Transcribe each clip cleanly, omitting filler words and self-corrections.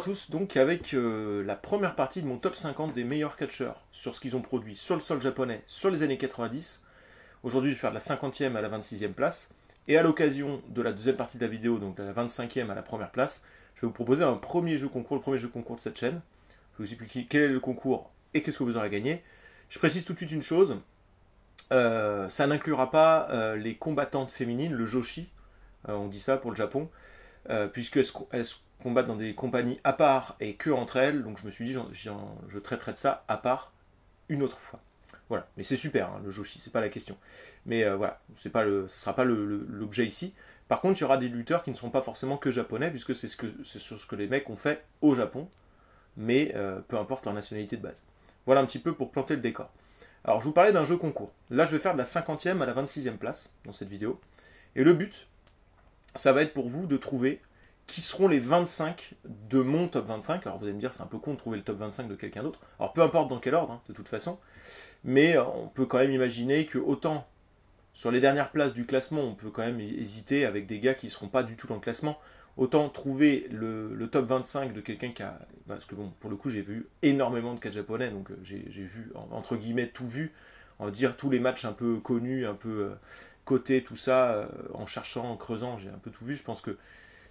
tous, donc avec la première partie de mon top 50 des meilleurs catcheurs sur ce qu'ils ont produit sur le sol japonais sur les années 90. Aujourd'hui, je vais faire de la 50e à la 26e place. Et à l'occasion de la deuxième partie de la vidéo, donc de la 25e à la première place, je vais vous proposer un premier jeu concours, le premier jeu concours de cette chaîne. Je vais vous expliquer quel est le concours et qu'est-ce que vous aurez gagné. Je précise tout de suite une chose, ça n'inclura pas les combattantes féminines, le Joshi, on dit ça pour le Japon, puisqu'elles se combattent dans des compagnies à part et que entre elles, donc je me suis dit je traiterai de ça à part une autre fois. Voilà, mais c'est super, hein, le Joshi, c'est pas la question. Mais voilà, ce ne sera pas l'objet ici. Par contre, il y aura des lutteurs qui ne seront pas forcément que japonais, puisque c'est sur ce que les mecs ont fait au Japon, mais peu importe leur nationalité de base. Voilà un petit peu pour planter le décor. Alors, je vous parlais d'un jeu concours. Là, je vais faire de la 50e à la 26e place dans cette vidéo. Et le but, ça va être pour vous de trouver qui seront les 25 de mon top 25. Alors vous allez me dire, c'est un peu con de trouver le top 25 de quelqu'un d'autre. Alors peu importe dans quel ordre, hein, de toute façon. Mais on peut quand même imaginer que autant sur les dernières places du classement, on peut quand même hésiter avec des gars qui ne seront pas du tout dans le classement. Autant trouver le top 25 de quelqu'un qui a... Parce que bon, pour le coup, j'ai vu énormément de catch japonais, donc j'ai vu, entre guillemets, tout vu. On va dire tous les matchs un peu connus, un peu cotés, tout ça, en cherchant, en creusant, j'ai un peu tout vu. Je pense que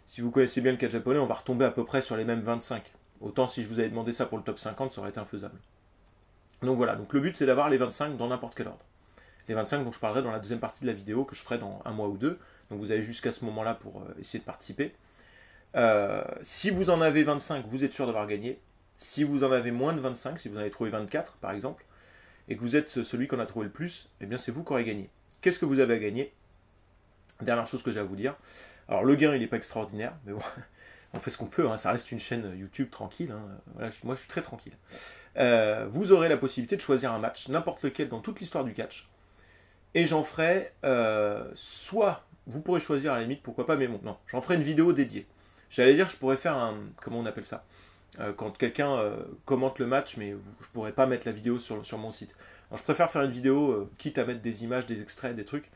si vous connaissez bien le catch japonais, on va retomber à peu près sur les mêmes 25. Autant si je vous avais demandé ça pour le top 50, ça aurait été infaisable. Donc voilà, donc le but c'est d'avoir les 25 dans n'importe quel ordre. Les 25 dont je parlerai dans la deuxième partie de la vidéo que je ferai dans un mois ou deux. Donc vous avez jusqu'à ce moment-là pour essayer de participer. Si vous en avez 25, vous êtes sûr d'avoir gagné. Si vous en avez moins de 25, si vous en avez trouvé 24 par exemple, et que vous êtes celui qu'on a trouvé le plus, eh bien c'est vous qui aurez gagné. Qu'est-ce que vous avez à gagner? Dernière chose que j'ai à vous dire. Alors le gain il n'est pas extraordinaire, mais bon, on fait ce qu'on peut, hein, ça reste une chaîne YouTube tranquille, hein, voilà, moi je suis très tranquille. Vous aurez la possibilité de choisir un match, n'importe lequel dans toute l'histoire du catch, et j'en ferai, soit, vous pourrez choisir à la limite, pourquoi pas, mais bon, non, j'en ferai une vidéo dédiée. J'allais dire, je pourrais faire un, comment on appelle ça, quand quelqu'un commente le match, mais je pourrais pas mettre la vidéo sur mon site. Alors je préfère faire une vidéo, quitte à mettre des images, des extraits, des trucs,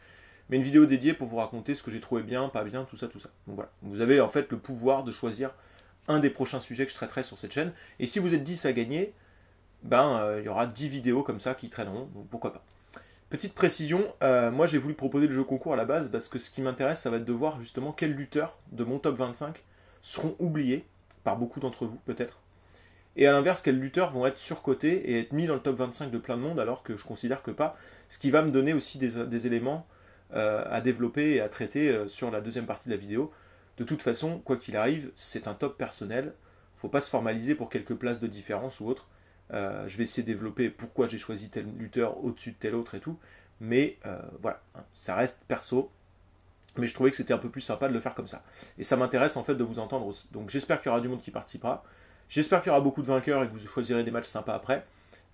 mais une vidéo dédiée pour vous raconter ce que j'ai trouvé bien, pas bien, tout ça, tout ça. Donc voilà, vous avez en fait le pouvoir de choisir un des prochains sujets que je traiterai sur cette chaîne, et si vous êtes 10 à gagner, ben il y aura 10 vidéos comme ça qui traîneront, donc pourquoi pas. Petite précision, moi j'ai voulu proposer le jeu concours à la base, parce que ce qui m'intéresse, ça va être de voir justement quels lutteurs de mon top 25 seront oubliés, par beaucoup d'entre vous peut-être, et à l'inverse, quels lutteurs vont être surcotés et être mis dans le top 25 de plein de monde, alors que je considère que pas, ce qui va me donner aussi des éléments à développer et à traiter sur la deuxième partie de la vidéo. De toute façon, quoi qu'il arrive, c'est un top personnel. Faut pas se formaliser pour quelques places de différence ou autre. Je vais essayer de développer pourquoi j'ai choisi tel lutteur au-dessus de tel autre et tout. Mais voilà, hein, ça reste perso. Mais je trouvais que c'était un peu plus sympa de le faire comme ça. Et ça m'intéresse en fait de vous entendre aussi. Donc j'espère qu'il y aura du monde qui participera. J'espère qu'il y aura beaucoup de vainqueurs et que vous choisirez des matchs sympas après.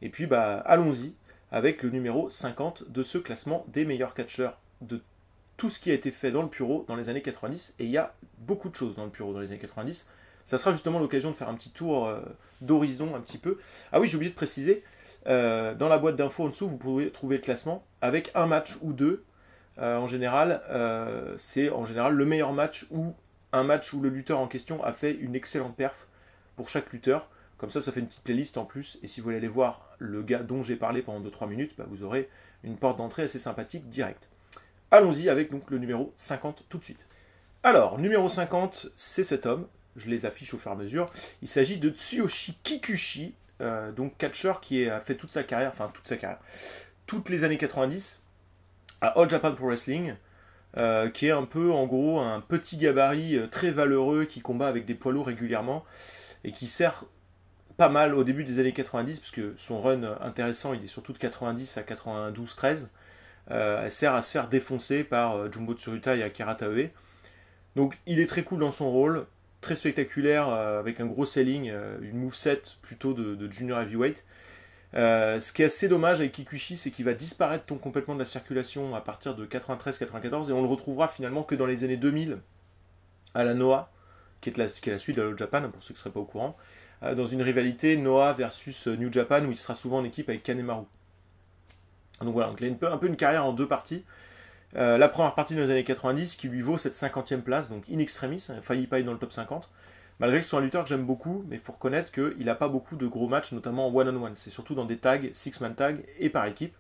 Et puis bah allons-y avec le numéro 50 de ce classement des meilleurs catcheurs de tout ce qui a été fait dans le Puro dans les années 90, et il y a beaucoup de choses dans le Puro dans les années 90. Ça sera justement l'occasion de faire un petit tour d'horizon un petit peu. Ah oui, j'ai oublié de préciser, dans la boîte d'infos en dessous, vous pouvez trouver le classement avec un match ou deux. En général, c'est en général le meilleur match ou un match où le lutteur en question a fait une excellente perf pour chaque lutteur. Comme ça fait une petite playlist en plus, et si vous voulez aller voir le gars dont j'ai parlé pendant 2-3 minutes, bah vous aurez une porte d'entrée assez sympathique direct. Allons-y avec donc le numéro 50 tout de suite. Alors, numéro 50, c'est cet homme, je les affiche au fur et à mesure. Il s'agit de Tsuyoshi Kikuchi, donc catcheur qui a fait toute sa carrière, toutes les années 90, à All Japan Pro Wrestling, qui est un peu, en gros, un petit gabarit très valeureux qui combat avec des poids lourds régulièrement, et qui sert pas mal au début des années 90, parce que son run intéressant, il est surtout de 90 à 92-13, elle sert à se faire défoncer par Jumbo Tsuruta et Akira Taue. Donc il est très cool dans son rôle, très spectaculaire, avec un gros selling, une moveset plutôt de junior heavyweight. Ce qui est assez dommage avec Kikuchi, c'est qu'il va disparaître complètement de la circulation à partir de 93-94, et on le retrouvera finalement que dans les années 2000, à la Noah, qui est la suite de la All Japan, pour ceux qui ne seraient pas au courant, dans une rivalité Noah versus New Japan, où il sera souvent en équipe avec Kanemaru. Donc voilà, donc il a un peu une carrière en deux parties. La première partie dans les années 90 qui lui vaut cette 50e place, donc in extremis, il a failli pas être dans le top 50. malgré que ce soit un lutteur que j'aime beaucoup, mais il faut reconnaître qu'il n'a pas beaucoup de gros matchs, notamment en one-on-one. C'est surtout dans des tags, six-man tag et par équipe,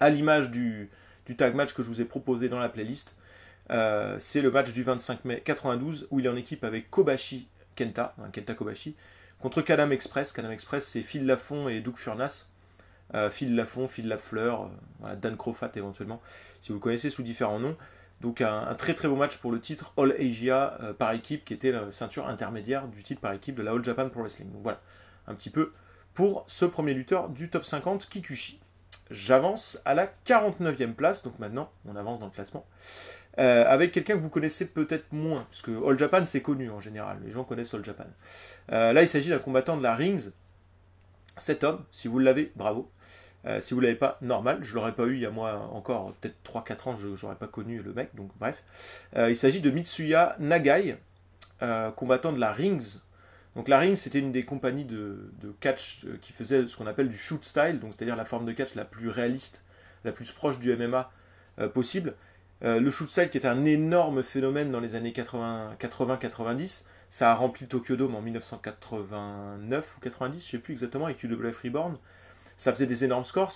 à l'image du tag match que je vous ai proposé dans la playlist. C'est le match du 25 mai 92 où il est en équipe avec Kobashi Kenta, Kenta Kobashi, contre Can-Am Express. Can-Am Express, c'est Phil Lafont et Doug Furnas. Phil Lafont, Phil Lafleur, voilà, Dan Crofat éventuellement, si vous le connaissez sous différents noms. Donc un très très beau match pour le titre All Asia par équipe, qui était la ceinture intermédiaire du titre par équipe de la All Japan Pro Wrestling. Donc voilà, un petit peu pour ce premier lutteur du top 50, Kikuchi. J'avance à la 49e place, donc maintenant on avance dans le classement, avec quelqu'un que vous connaissez peut-être moins, parce que All Japan c'est connu en général, les gens connaissent All Japan. Là il s'agit d'un combattant de la Rings, cet homme, si vous l'avez, bravo. Si vous ne l'avez pas, normal, je ne l'aurais pas eu il y a moi encore peut-être 3-4 ans, je n'aurais pas connu le mec, donc bref. Il s'agit de Mitsuya Nagai, combattant de la Rings. Donc la Rings, c'était une des compagnies de catch qui faisait ce qu'on appelle du shoot style, donc c'est-à-dire la forme de catch la plus réaliste, la plus proche du MMA possible. Le shoot style qui était un énorme phénomène dans les années 80-90, ça a rempli le Tokyo Dome en 1989 ou 90, je ne sais plus exactement, avec UWF Reborn. Ça faisait des énormes scores.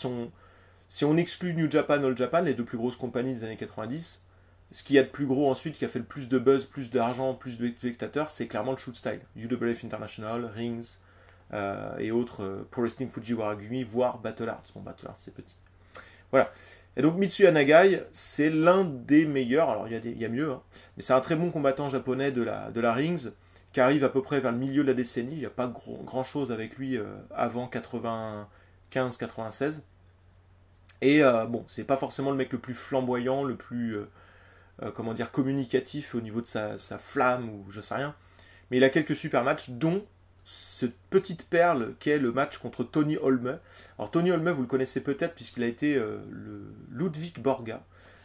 Si on exclut New Japan, All Japan, les deux plus grosses compagnies des années 90, ce qu'il y a de plus gros ensuite, qui a fait le plus de buzz, plus d'argent, plus de spectateurs, c'est clairement le shoot style. UWF International, Rings et autres, Pro Wrestling Fujiwara Gumi, voire Battle Arts. Bon, Battle Arts, c'est petit. Voilà. Et donc Mitsuya Nagai, c'est l'un des meilleurs, alors il y a mieux, hein, mais c'est un très bon combattant japonais de la Rings, qui arrive à peu près vers le milieu de la décennie. Il n'y a pas grand chose avec lui avant 95-96. Et bon, c'est pas forcément le mec le plus flamboyant, le plus comment dire, communicatif au niveau de sa flamme ou je sais rien. Mais il a quelques super matchs, dont cette petite perle qui est le match contre Tony Holme. Alors Tony Holme, vous le connaissez peut-être puisqu'il a été le Ludwig Borga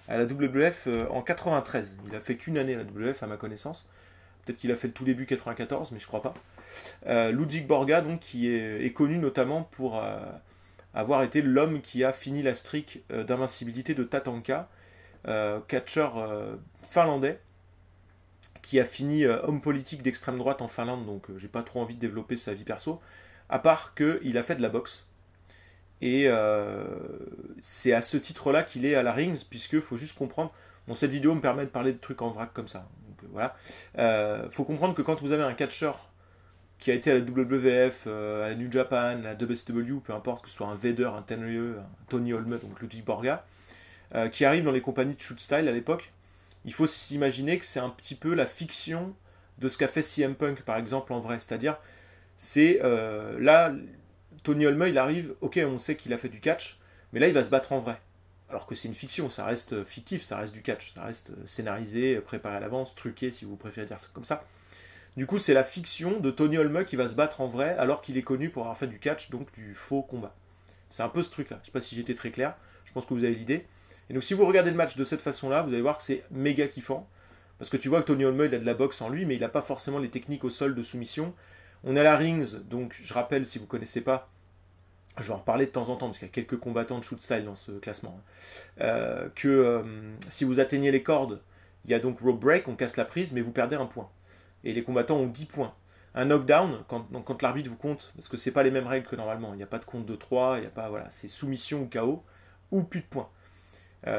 à la WWF en 93. Il a fait qu'une année à la WWF à ma connaissance. Peut-être qu'il a fait le tout début 94, mais je crois pas. Ludwig Borga, donc, qui est connu notamment pour avoir été l'homme qui a fini la streak d'invincibilité de Tatanka, catcheur finlandais, qui a fini homme politique d'extrême droite en Finlande, donc j'ai pas trop envie de développer sa vie perso, à part qu'il a fait de la boxe. Et c'est à ce titre-là qu'il est à la Rings, puisque faut juste comprendre. Bon, cette vidéo me permet de parler de trucs en vrac comme ça. Donc voilà. Faut comprendre que quand vous avez un catcheur qui a été à la WWF, à la New Japan, à la WCW, peu importe, que ce soit un Vader, un Tenryu, un Tony Holme, donc Ludwig Borga, qui arrive dans les compagnies de shoot style à l'époque, il faut s'imaginer que c'est un petit peu la fiction de ce qu'a fait CM Punk, par exemple, en vrai. C'est-à-dire, c'est là, Tony Holme, il arrive, ok, on sait qu'il a fait du catch, mais là, il va se battre en vrai. Alors que c'est une fiction, ça reste fictif, ça reste du catch, ça reste scénarisé, préparé à l'avance, truqué, si vous préférez dire ça comme ça. Du coup, c'est la fiction de Tony Holme qui va se battre en vrai, alors qu'il est connu pour avoir fait du catch, donc du faux combat. C'est un peu ce truc-là. Je ne sais pas si j'étais très clair, je pense que vous avez l'idée. Et donc si vous regardez le match de cette façon-là, vous allez voir que c'est méga kiffant. Parce que tu vois que Tony Holme, il a de la boxe en lui, mais il n'a pas forcément les techniques au sol de soumission. On est à la Rings, donc je rappelle, si vous ne connaissez pas, je vais en reparler de temps en temps, parce qu'il y a quelques combattants de shoot style dans ce classement, si vous atteignez les cordes, il y a donc rope break, on casse la prise, mais vous perdez un point. Et les combattants ont 10 points. Un knockdown, quand l'arbitre vous compte, parce que c'est pas les mêmes règles que normalement, il n'y a pas de compte de 3, il y a pas, voilà, c'est soumission ou KO, ou plus de points.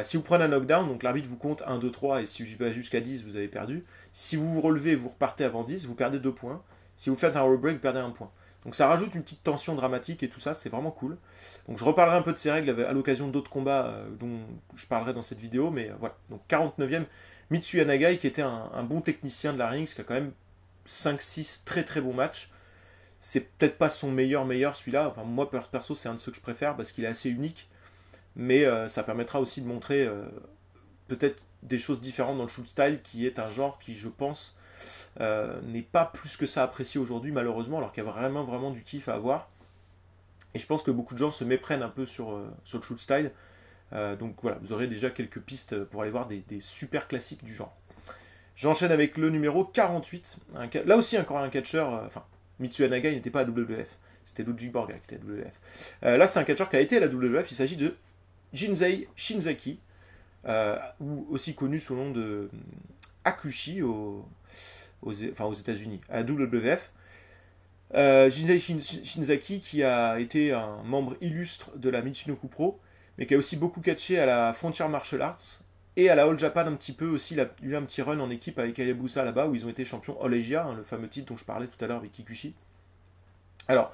Si vous prenez un knockdown, donc l'arbitre vous compte 1, 2, 3, et si je vais jusqu'à 10, vous avez perdu. Si vous vous relevez et vous repartez avant 10, vous perdez 2 points. Si vous faites un rope break, vous perdez 1 point. Donc ça rajoute une petite tension dramatique et tout ça, c'est vraiment cool. Donc je reparlerai un peu de ces règles à l'occasion d'autres combats dont je parlerai dans cette vidéo, mais voilà. Donc 49e, Mitsuya Nagai, qui était un bon technicien de la Rings, qui a quand même 5-6 très très bons matchs. C'est peut-être pas son meilleur celui-là, enfin moi perso c'est un de ceux que je préfère parce qu'il est assez unique, mais ça permettra aussi de montrer peut-être des choses différentes dans le shoot style, qui est un genre qui, je pense, n'est pas plus que ça apprécié aujourd'hui malheureusement, alors qu'il y a vraiment du kiff à avoir. Et je pense que beaucoup de gens se méprennent un peu sur le shoot style. Donc voilà, vous aurez déjà quelques pistes pour aller voir des super classiques du genre. J'enchaîne avec le numéro 48. Là aussi encore un catcheur, enfin, Mitsuya Nagai n'était pas à WWF, c'était Ludwig Borga qui était à WWF. Là c'est un catcheur qui a été à la WWF, il s'agit de Jinsei Shinzaki, ou aussi connu sous le nom de Hakushi aux États-Unis, à la WWF. Shinzaki, qui a été un membre illustre de la Michinoku Pro, mais qui a aussi beaucoup catché à la Frontier Martial Arts et à la All Japan un petit peu aussi. Il a eu un petit run en équipe avec Hayabusa là-bas, où ils ont été champions All Asia, hein, le fameux titre dont je parlais tout à l'heure avec Kikuchi. Alors,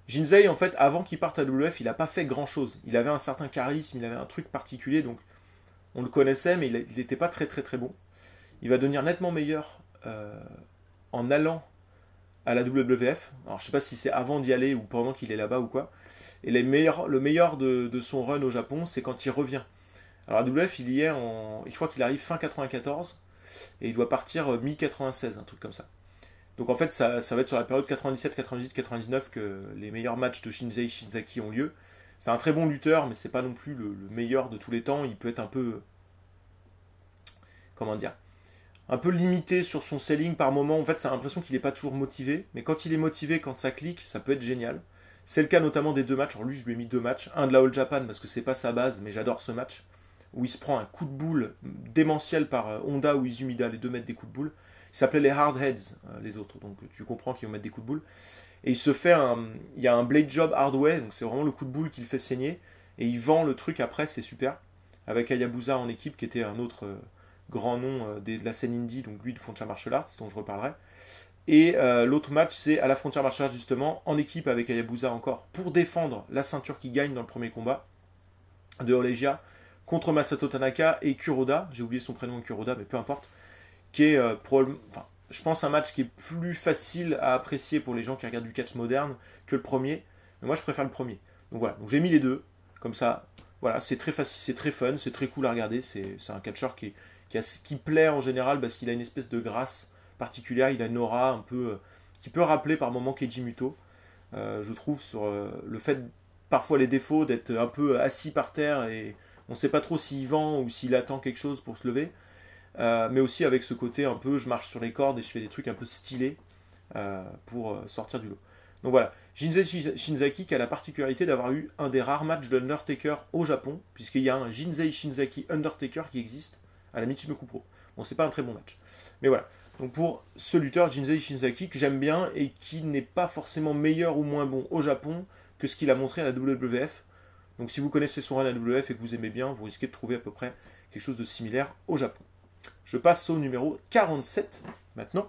Jinsei, en fait, avant qu'il parte à WF, il n'a pas fait grand-chose. Il avait un certain charisme, il avait un truc particulier, donc on le connaissait, mais il n'était pas très très très bon. Il va devenir nettement meilleur en allant à la WWF. Alors je sais pas si c'est avant d'y aller ou pendant qu'il est là-bas ou quoi. Et le meilleur de son run au Japon, c'est quand il revient. Alors à WWF, il y est je crois qu'il arrive fin 94 et il doit partir mi-96, un truc comme ça. Donc en fait, ça va être sur la période 97, 98, 99 que les meilleurs matchs de Shinzei Shinzaki ont lieu. C'est un très bon lutteur, mais c'est pas non plus le meilleur de tous les temps. Il peut être un peu... Comment dire, un peu limité sur son selling par moment. En fait, ça a l'impression qu'il n'est pas toujours motivé. Mais quand il est motivé, quand ça clique, ça peut être génial. C'est le cas notamment des 2 matchs. Alors lui, je lui ai mis 2 matchs. Un de la All Japan, parce que c'est pas sa base, mais j'adore ce match. Où il se prend un coup de boule démentiel par Honda ou Izumida. Les deux mettent des coups de boule. Il s'appelait les Hard Heads, les autres. Donc tu comprends qu'ils vont mettre des coups de boule. Et il y a un blade job hard way. Donc c'est vraiment le coup de boule qui le fait saigner. Et il vend le truc après, c'est super. Avec Hayabusa en équipe, qui était un autre... grand nom de la scène indie, donc lui de Frontier Martial Arts, dont je reparlerai. Et l'autre match, c'est à la Frontier Martial Arts, justement, en équipe avec Hayabusa encore, pour défendre la ceinture qui gagne dans le premier combat de All-Asia, contre Masato Tanaka et Kuroda, j'ai oublié son prénom Kuroda, mais peu importe, qui est je pense un match qui est plus facile à apprécier pour les gens qui regardent du catch moderne que le premier, mais moi je préfère le premier. Donc voilà, donc j'ai mis les deux, comme ça, voilà, c'est très facile, c'est très fun, c'est très cool à regarder, c'est un catcheur qui plaît en général parce qu'il a une espèce de grâce particulière, il a une aura un peu qui peut rappeler par moments Keiji Muto, je trouve, sur le fait, parfois les défauts d'être un peu assis par terre et on ne sait pas trop s'il vend ou s'il attend quelque chose pour se lever, mais aussi avec ce côté un peu je marche sur les cordes et je fais des trucs un peu stylés pour sortir du lot. Donc voilà, Jinsei Shinzaki qui a la particularité d'avoir eu un des rares matchs de Undertaker au Japon, puisqu'il y a un Jinsei Shinzaki Undertaker qui existe à la Michinoku Pro. Bon, c'est pas un très bon match. Mais voilà. Donc pour ce lutteur, Jinsei Shinzaki, que j'aime bien et qui n'est pas forcément meilleur ou moins bon au Japon que ce qu'il a montré à la WWF. Donc si vous connaissez son run à la WWF et que vous aimez bien, vous risquez de trouver à peu près quelque chose de similaire au Japon. Je passe au numéro 47 maintenant.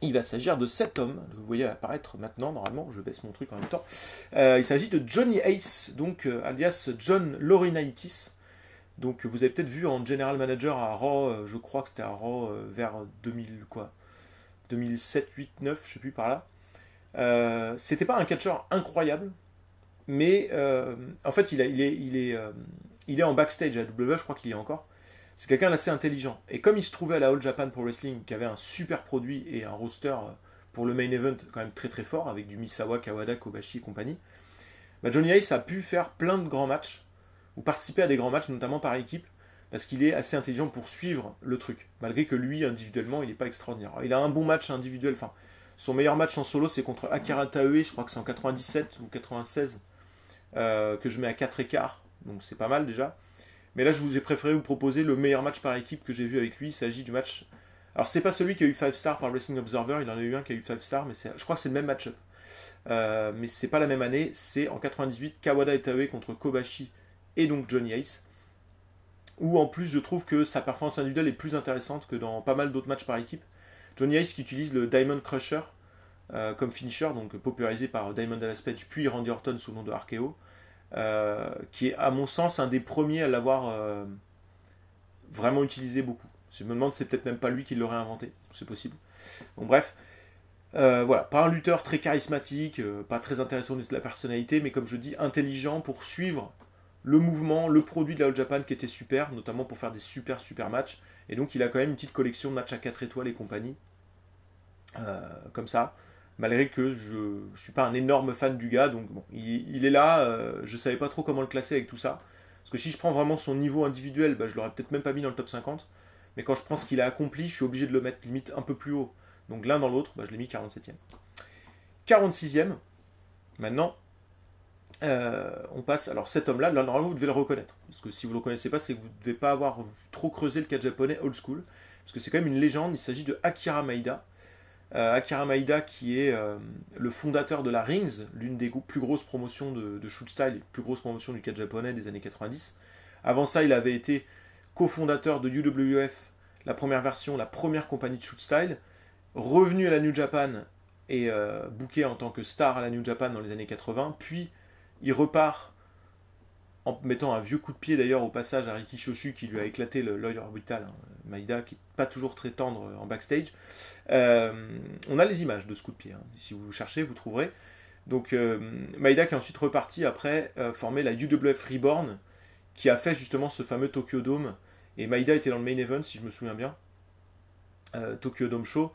Il va s'agir de cet homme, que vous voyez apparaître maintenant, normalement, je baisse mon truc en même temps. Il s'agit de Johnny Ace, donc alias John Laurinaitis. Donc vous avez peut-être vu en General Manager à Raw, je crois que c'était à Raw vers 2007, 8, 9, je sais plus par là. C'était pas un catcheur incroyable, mais en fait il est en backstage à la WWE, je crois qu'il y est encore. C'est quelqu'un d'assez intelligent. Et comme il se trouvait à la All Japan Pro Wrestling, qui avait un super produit et un roster pour le main event quand même très très fort, avec du Misawa, Kawada, Kobashi et compagnie, bah Johnny Ace a pu faire plein de grands matchs, ou participer à des grands matchs, notamment par équipe, parce qu'il est assez intelligent pour suivre le truc, malgré que lui, individuellement, il n'est pas extraordinaire. Alors, il a un bon match individuel, enfin, son meilleur match en solo, c'est contre Akira Taue, je crois que c'est en 97 ou 96, que je mets à 4 écarts, donc c'est pas mal déjà. Mais là, j'ai préféré vous proposer le meilleur match par équipe que j'ai vu avec lui. Il s'agit du match... Alors, c'est pas celui qui a eu 5 stars par Wrestling Observer, il en a eu un qui a eu 5 stars, mais je crois que c'est le même match-up. Mais c'est pas la même année, c'est en 98, Kawada et Taue contre Kobashi et donc Johnny Ace. Où en plus, je trouve que sa performance individuelle est plus intéressante que dans pas mal d'autres matchs par équipe. Johnny Ace qui utilise le Diamond Crusher comme finisher, donc popularisé par Diamond Dallas Page puis Randy Orton sous le nom de RKO. Qui est à mon sens un des premiers à l'avoir vraiment utilisé beaucoup. Je me demande si c'est peut-être même pas lui qui l'aurait inventé, c'est possible. Bon bref, voilà, pas un lutteur très charismatique, pas très intéressant de la personnalité, mais comme je dis, intelligent pour suivre le mouvement, le produit de la All Japan qui était super, notamment pour faire des super matchs, et donc il a quand même une petite collection de matchs à 4 étoiles et compagnie, comme ça. Malgré que je ne suis pas un énorme fan du gars, donc bon, il est là, je ne savais pas trop comment le classer avec tout ça. Parce que si je prends vraiment son niveau individuel, bah, je l'aurais peut-être même pas mis dans le top 50. Mais quand je prends ce qu'il a accompli, je suis obligé de le mettre limite un peu plus haut. Donc l'un dans l'autre, bah, je l'ai mis 47e. 46e, maintenant, on passe... Alors cet homme-là, normalement vous devez le reconnaître. Parce que si vous ne le connaissez pas, c'est que vous ne devez pas avoir trop creusé le catch japonais old school. parce que c'est quand même une légende, il s'agit de Akira Maeda. Akira Maeda qui est le fondateur de la Rings, l'une des plus grosses promotions de shoot style, plus grosse promotion du catch japonais des années 90. Avant ça, il avait été cofondateur de UWF, la première version, la première compagnie de shoot style, revenu à la New Japan et booké en tant que star à la New Japan dans les années 80, puis il repart en mettant un vieux coup de pied d'ailleurs au passage à Riki Choshu qui lui a éclaté l'œil orbital, hein, Maeda qui n'est pas toujours très tendre en backstage. On a les images de ce coup de pied, hein. Si vous cherchez, vous trouverez. Donc Maeda qui est ensuite reparti après former la UWF Reborn qui a fait justement ce fameux Tokyo Dome, et Maeda était dans le main event si je me souviens bien, Tokyo Dome Show,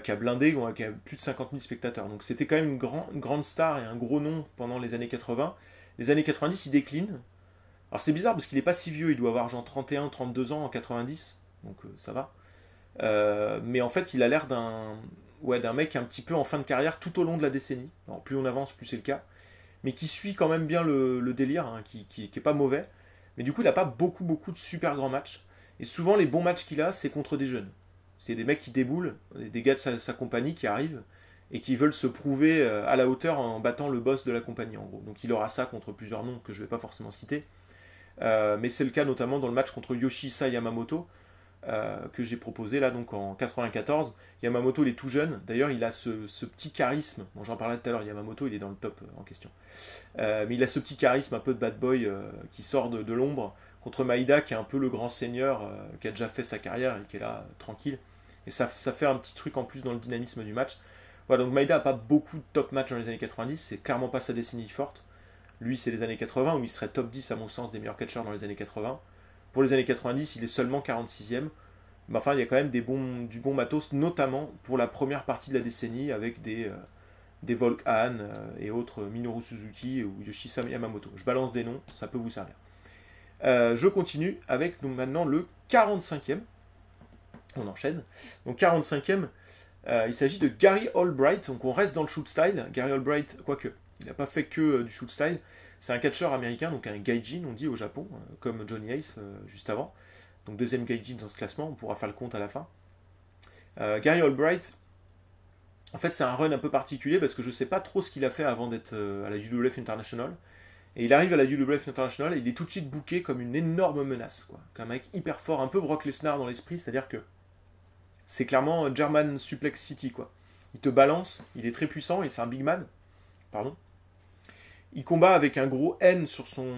qui a blindé, qui a plus de 50 000 spectateurs. Donc c'était quand même une grande star et un gros nom pendant les années 80. Les années 90, il décline. Alors c'est bizarre parce qu'il n'est pas si vieux, il doit avoir genre 31, 32 ans en 90, donc ça va. Mais en fait, il a l'air d'un mec un petit peu en fin de carrière tout au long de la décennie. Alors, plus on avance, plus c'est le cas. Mais qui suit quand même bien le délire, hein, qui est pas mauvais. Mais du coup, il n'a pas beaucoup de super grands matchs. Et souvent, les bons matchs qu'il a, c'est contre des jeunes. C'est des mecs qui déboulent, des gars de sa compagnie qui arrivent et qui veulent se prouver à la hauteur en battant le boss de la compagnie, en gros. Donc il aura ça contre plusieurs noms que je ne vais pas forcément citer. Mais c'est le cas notamment dans le match contre Yoshihisa Yamamoto, que j'ai proposé là donc en 94. Yamamoto il est tout jeune, d'ailleurs il a ce petit charisme, bon, j'en parlais tout à l'heure, Yamamoto il est dans le top en question, mais il a ce petit charisme un peu de bad boy qui sort de l'ombre, contre Maeda qui est un peu le grand seigneur, qui a déjà fait sa carrière et qui est là tranquille, et ça fait un petit truc en plus dans le dynamisme du match. Voilà, donc Maeda n'a pas beaucoup de top matchs dans les années 90, c'est clairement pas sa décennie forte. Lui c'est les années 80 où il serait top 10 à mon sens des meilleurs catcheurs dans les années 80. Pour les années 90, il est seulement 46e. Mais enfin, il y a quand même du bon matos, notamment pour la première partie de la décennie, avec des Volk Han et autres Minoru Suzuki ou Yoshihisa Yamamoto. Je balance des noms, ça peut vous servir. Je continue avec donc, maintenant le 45e. On enchaîne. Donc 45e, il s'agit de Gary Albright. Donc on reste dans le shoot style. Gary Albright, quoique, il n'a pas fait que du shoot style. C'est un catcheur américain, donc un gaijin, on dit au Japon, comme Johnny Ace juste avant. Donc deuxième gaijin dans ce classement, on pourra faire le compte à la fin. Gary Albright, en fait c'est un run un peu particulier parce que je ne sais pas trop ce qu'il a fait avant d'être à la UWF International. Et il arrive à la UWF International et il est tout de suite booké comme une énorme menace, quoi. Comme un mec hyper fort, un peu Brock Lesnar dans l'esprit, c'est-à-dire que c'est clairement German Suplex City, quoi. Il te balance, il est très puissant, c'est un big man, pardon. Il combat avec un gros N sur son...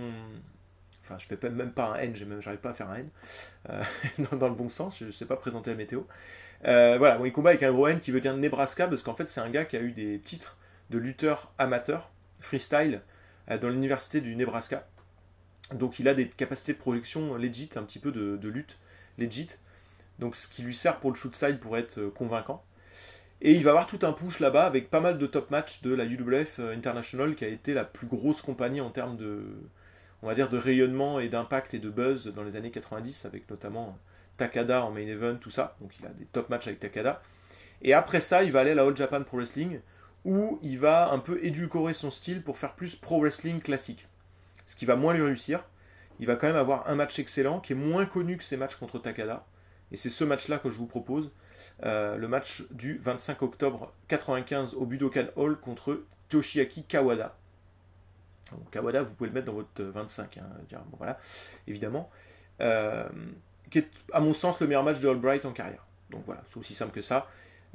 Enfin, je fais même pas un N, j'arrive pas à faire un N. Dans le bon sens, je sais pas présenter la météo. Voilà, bon, il combat avec un gros N qui veut dire Nebraska, parce qu'en fait, c'est un gars qui a eu des titres de lutteur amateur, freestyle, dans l'université du Nebraska. Donc il a des capacités de projection legit, un petit peu de lutte legit. Donc ce qui lui sert pour le shoot style pour être convaincant. Et il va avoir tout un push là-bas avec pas mal de top matchs de la UWF International qui a été la plus grosse compagnie en termes de, on va dire, de rayonnement et d'impact et de buzz dans les années 90 avec notamment Takada en main event, tout ça. Donc il a des top matchs avec Takada. Et après ça, il va aller à la All Japan Pro Wrestling où il va un peu édulcorer son style pour faire plus pro wrestling classique. Ce qui va moins lui réussir. Il va quand même avoir un match excellent qui est moins connu que ses matchs contre Takada. Et c'est ce match-là que je vous propose. Le match du 25 octobre 95 au Budokan Hall contre Toshiaki Kawada. Donc, Kawada, vous pouvez le mettre dans votre 25, hein, bon, voilà, évidemment. Qui est, à mon sens, le meilleur match de Albright en carrière. Donc voilà, c'est aussi simple que ça.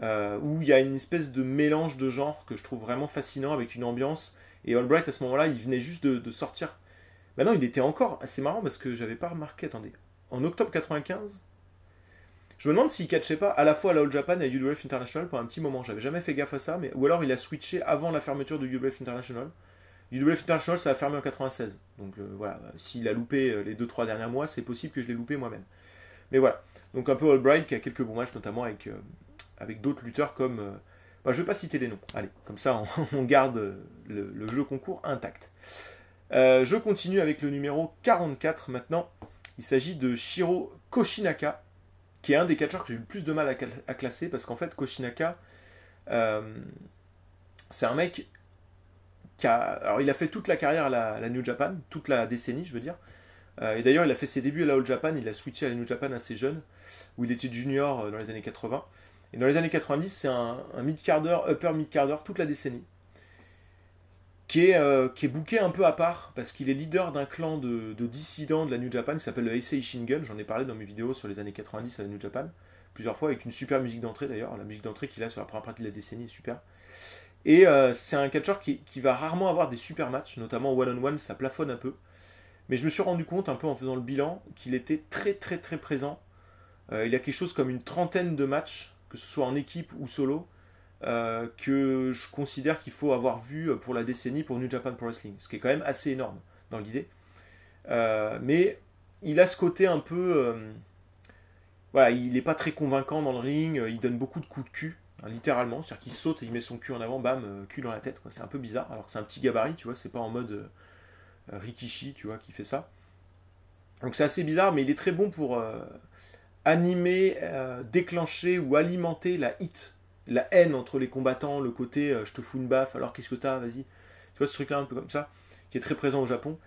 Où il y a une espèce de mélange de genres que je trouve vraiment fascinant avec une ambiance. Et Albright, à ce moment-là, il venait juste de sortir. Ben non, il était encore... C'est marrant parce que j'avais pas remarqué, attendez. En octobre 95... Je me demande s'il catchait pas à la fois à la All Japan et à UWF International pour un petit moment. J'avais jamais fait gaffe à ça, mais ou alors il a switché avant la fermeture de UWF International. UWF International, ça a fermé en 96. Donc voilà, s'il a loupé les 2-3 derniers mois, c'est possible que je l'ai loupé moi-même. Mais voilà. Donc un peu Albright qui a quelques bons matchs, notamment avec d'autres lutteurs comme... je vais pas citer les noms. Allez, comme ça on garde le jeu concours intact. Je continue avec le numéro 44 maintenant. Il s'agit de Shiro Koshinaka, qui est un des catcheurs que j'ai eu le plus de mal à classer, parce qu'en fait, Koshinaka, c'est un mec qui a... Alors, il a fait toute la carrière à la New Japan, toute la décennie, je veux dire. Et d'ailleurs, il a fait ses débuts à la All Japan, il a switché à la New Japan assez jeune, où il était junior dans les années 80. Et dans les années 90, c'est un mid-carder, upper mid-carder toute la décennie, qui est booké un peu à part, parce qu'il est leader d'un clan de dissidents de la New Japan, qui s'appelle le Heisei Shingen. J'en ai parlé dans mes vidéos sur les années 90 à la New Japan, plusieurs fois, avec une super musique d'entrée d'ailleurs. La musique d'entrée qu'il a sur la première partie de la décennie est super. Et c'est un catcheur qui va rarement avoir des super matchs, notamment one-on-one, ça plafonne un peu. Mais je me suis rendu compte, un peu en faisant le bilan, qu'il était très très très présent. Il y a quelque chose comme une trentaine de matchs, que ce soit en équipe ou solo, que je considère qu'il faut avoir vu pour la décennie pour New Japan Pro Wrestling. Ce qui est quand même assez énorme dans l'idée. Mais il a ce côté un peu... voilà, il n'est pas très convaincant dans le ring, il donne beaucoup de coups de cul, hein, littéralement. C'est-à-dire qu'il saute et il met son cul en avant, bam, cul dans la tête. C'est un peu bizarre, alors que c'est un petit gabarit, tu vois, c'est pas en mode... Rikishi, tu vois, qui fait ça. Donc c'est assez bizarre, mais il est très bon pour animer, déclencher ou alimenter la hate, la haine entre les combattants, le côté je te fous une baffe, alors qu'est-ce que t'as, vas-y. Tu vois ce truc-là un peu comme ça, qui est très présent au Japon.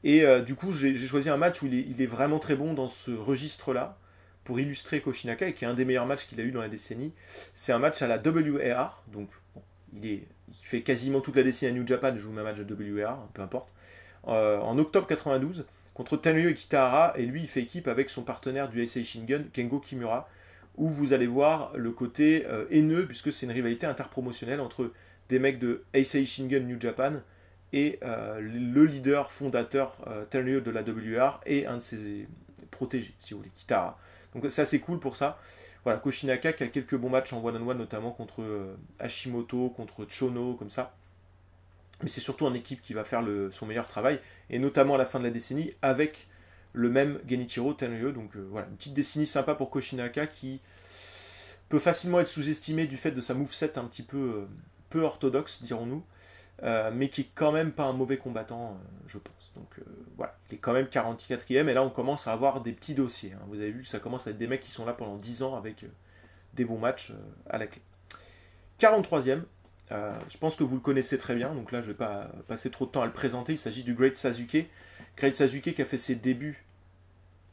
Et du coup, j'ai choisi un match où il est vraiment très bon dans ce registre-là, pour illustrer Koshinaka, et qui est un des meilleurs matchs qu'il a eu dans la décennie. C'est un match à la WAR, donc bon, il fait quasiment toute la décennie à New Japan, je joue un match à WAR, peu importe. En octobre 92 contre Tenryu Kitahara, et lui il fait équipe avec son partenaire du Heisei Shingen, Kengo Kimura, où vous allez voir le côté haineux, puisque c'est une rivalité interpromotionnelle entre des mecs de Heisei Shingen New Japan et le leader fondateur Tenryu de la WR et un de ses protégés, si vous voulez, Kitahara. Donc ça c'est cool pour ça. Voilà, Koshinaka qui a quelques bons matchs en one-on-one, notamment contre Hashimoto, contre Chono, comme ça. Mais c'est surtout en équipe qui va faire son meilleur travail, et notamment à la fin de la décennie, avec le même Genichiro Tenryu. Donc voilà, une petite décennie sympa pour Koshinaka, qui peut facilement être sous-estimé du fait de sa moveset un petit peu orthodoxe, dirons-nous, mais qui est quand même pas un mauvais combattant, je pense. Donc voilà, il est quand même 44e, et là on commence à avoir des petits dossiers. Hein. Vous avez vu que ça commence à être des mecs qui sont là pendant 10 ans avec des bons matchs à la clé. 43e, je pense que vous le connaissez très bien, donc là je ne vais pas passer trop de temps à le présenter. Il s'agit du Great Sasuke. Great Sasuke qui a fait ses débuts,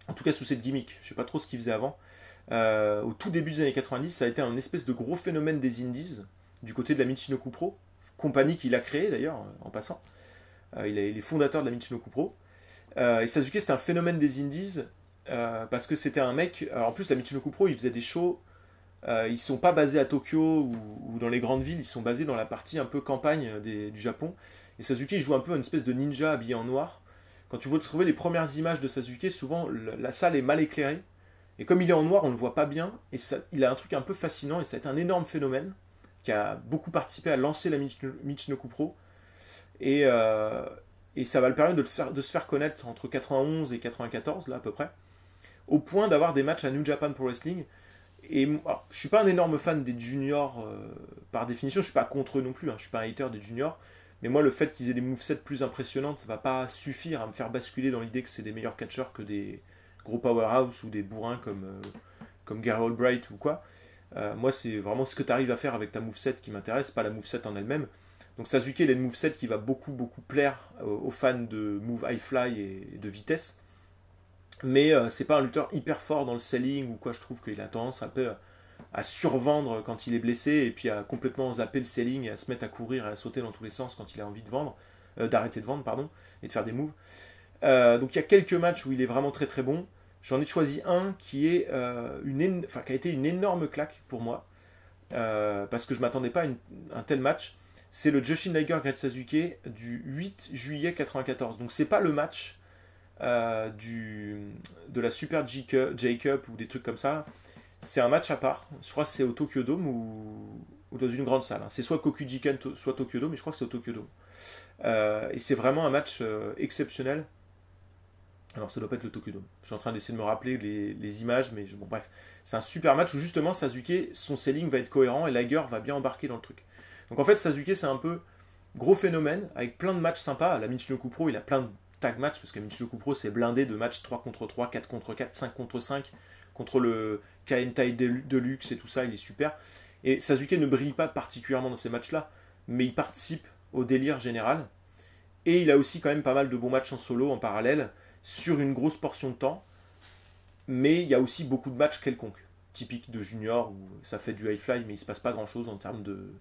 en tout cas sous cette gimmick, je ne sais pas trop ce qu'il faisait avant. Au tout début des années 90, ça a été un espèce de gros phénomène des indies, du côté de la Michinoku Pro, compagnie qu'il a créée d'ailleurs, en passant. Il est fondateur de la Michinoku Pro. Et Sasuke c'était un phénomène des indies, parce que c'était un mec... Alors, en plus la Michinoku Pro, il faisait des shows... ils sont pas basés à Tokyo ou dans les grandes villes, ils sont basés dans la partie un peu campagne du Japon. Et Sasuke, il joue un peu une espèce de ninja habillé en noir. Quand tu veux trouver les premières images de Sasuke, souvent la salle est mal éclairée. Et comme il est en noir, on ne le voit pas bien. Et ça, il a un truc un peu fascinant, et ça a été un énorme phénomène qui a beaucoup participé à lancer la Michinoku Pro. Et ça va le permettre de se faire connaître entre 91 et 94, là à peu près, au point d'avoir des matchs à New Japan Pro Wrestling. Et alors, je suis pas un énorme fan des juniors par définition, je suis pas contre eux non plus, hein, je suis pas un hater des juniors, mais moi le fait qu'ils aient des movesets plus impressionnantes, ça va pas suffire à me faire basculer dans l'idée que c'est des meilleurs catcheurs que des gros powerhouse ou des bourrins comme Gary Albright ou quoi. Moi c'est vraiment ce que tu arrives à faire avec ta moveset qui m'intéresse, pas la moveset en elle-même. Donc Sasuke il a une moveset qui va beaucoup plaire aux fans de move high fly et de vitesse. Mais c'est pas un lutteur hyper fort dans le selling ou quoi, je trouve qu'il a tendance un peu à survendre quand il est blessé, et puis à complètement zapper le selling et à se mettre à courir et à sauter dans tous les sens quand il a envie de vendre, d'arrêter de vendre, pardon, et de faire des moves. Donc il y a quelques matchs où il est vraiment très très bon. J'en ai choisi un qui est qui a été une énorme claque pour moi, parce que je m'attendais pas à un tel match. C'est le Jushin Liger Great Sasuke du 8 juillet 94. Donc c'est pas le match de la Super J-Cup ou des trucs comme ça. C'est un match à part. Je crois que c'est au Tokyo Dome ou dans une grande salle. C'est soit Kokujiken, soit Tokyo Dome, mais je crois que c'est au Tokyo Dome. Et c'est vraiment un match exceptionnel. Alors ça doit pas être le Tokyo Dome. Je suis en train d'essayer de me rappeler les images, mais bon bref. C'est un super match où justement Sasuke, son selling va être cohérent et Liger va bien embarquer dans le truc. Donc en fait Sasuke c'est un peu gros phénomène avec plein de matchs sympas. La Michinoku Pro il a plein de tag match, parce que Michinoku Pro c'est blindé de matchs 3 contre 3, 4 contre 4, 5 contre 5, contre le Kaentai Deluxe et tout ça, il est super. Et Sasuke ne brille pas particulièrement dans ces matchs-là, mais il participe au délire général. Et il a aussi quand même pas mal de bons matchs en solo, en parallèle. sur une grosse portion de temps, mais il y a aussi beaucoup de matchs quelconques, typiques de junior, où ça fait du high fly, mais il ne se passe pas grand-chose en termes de,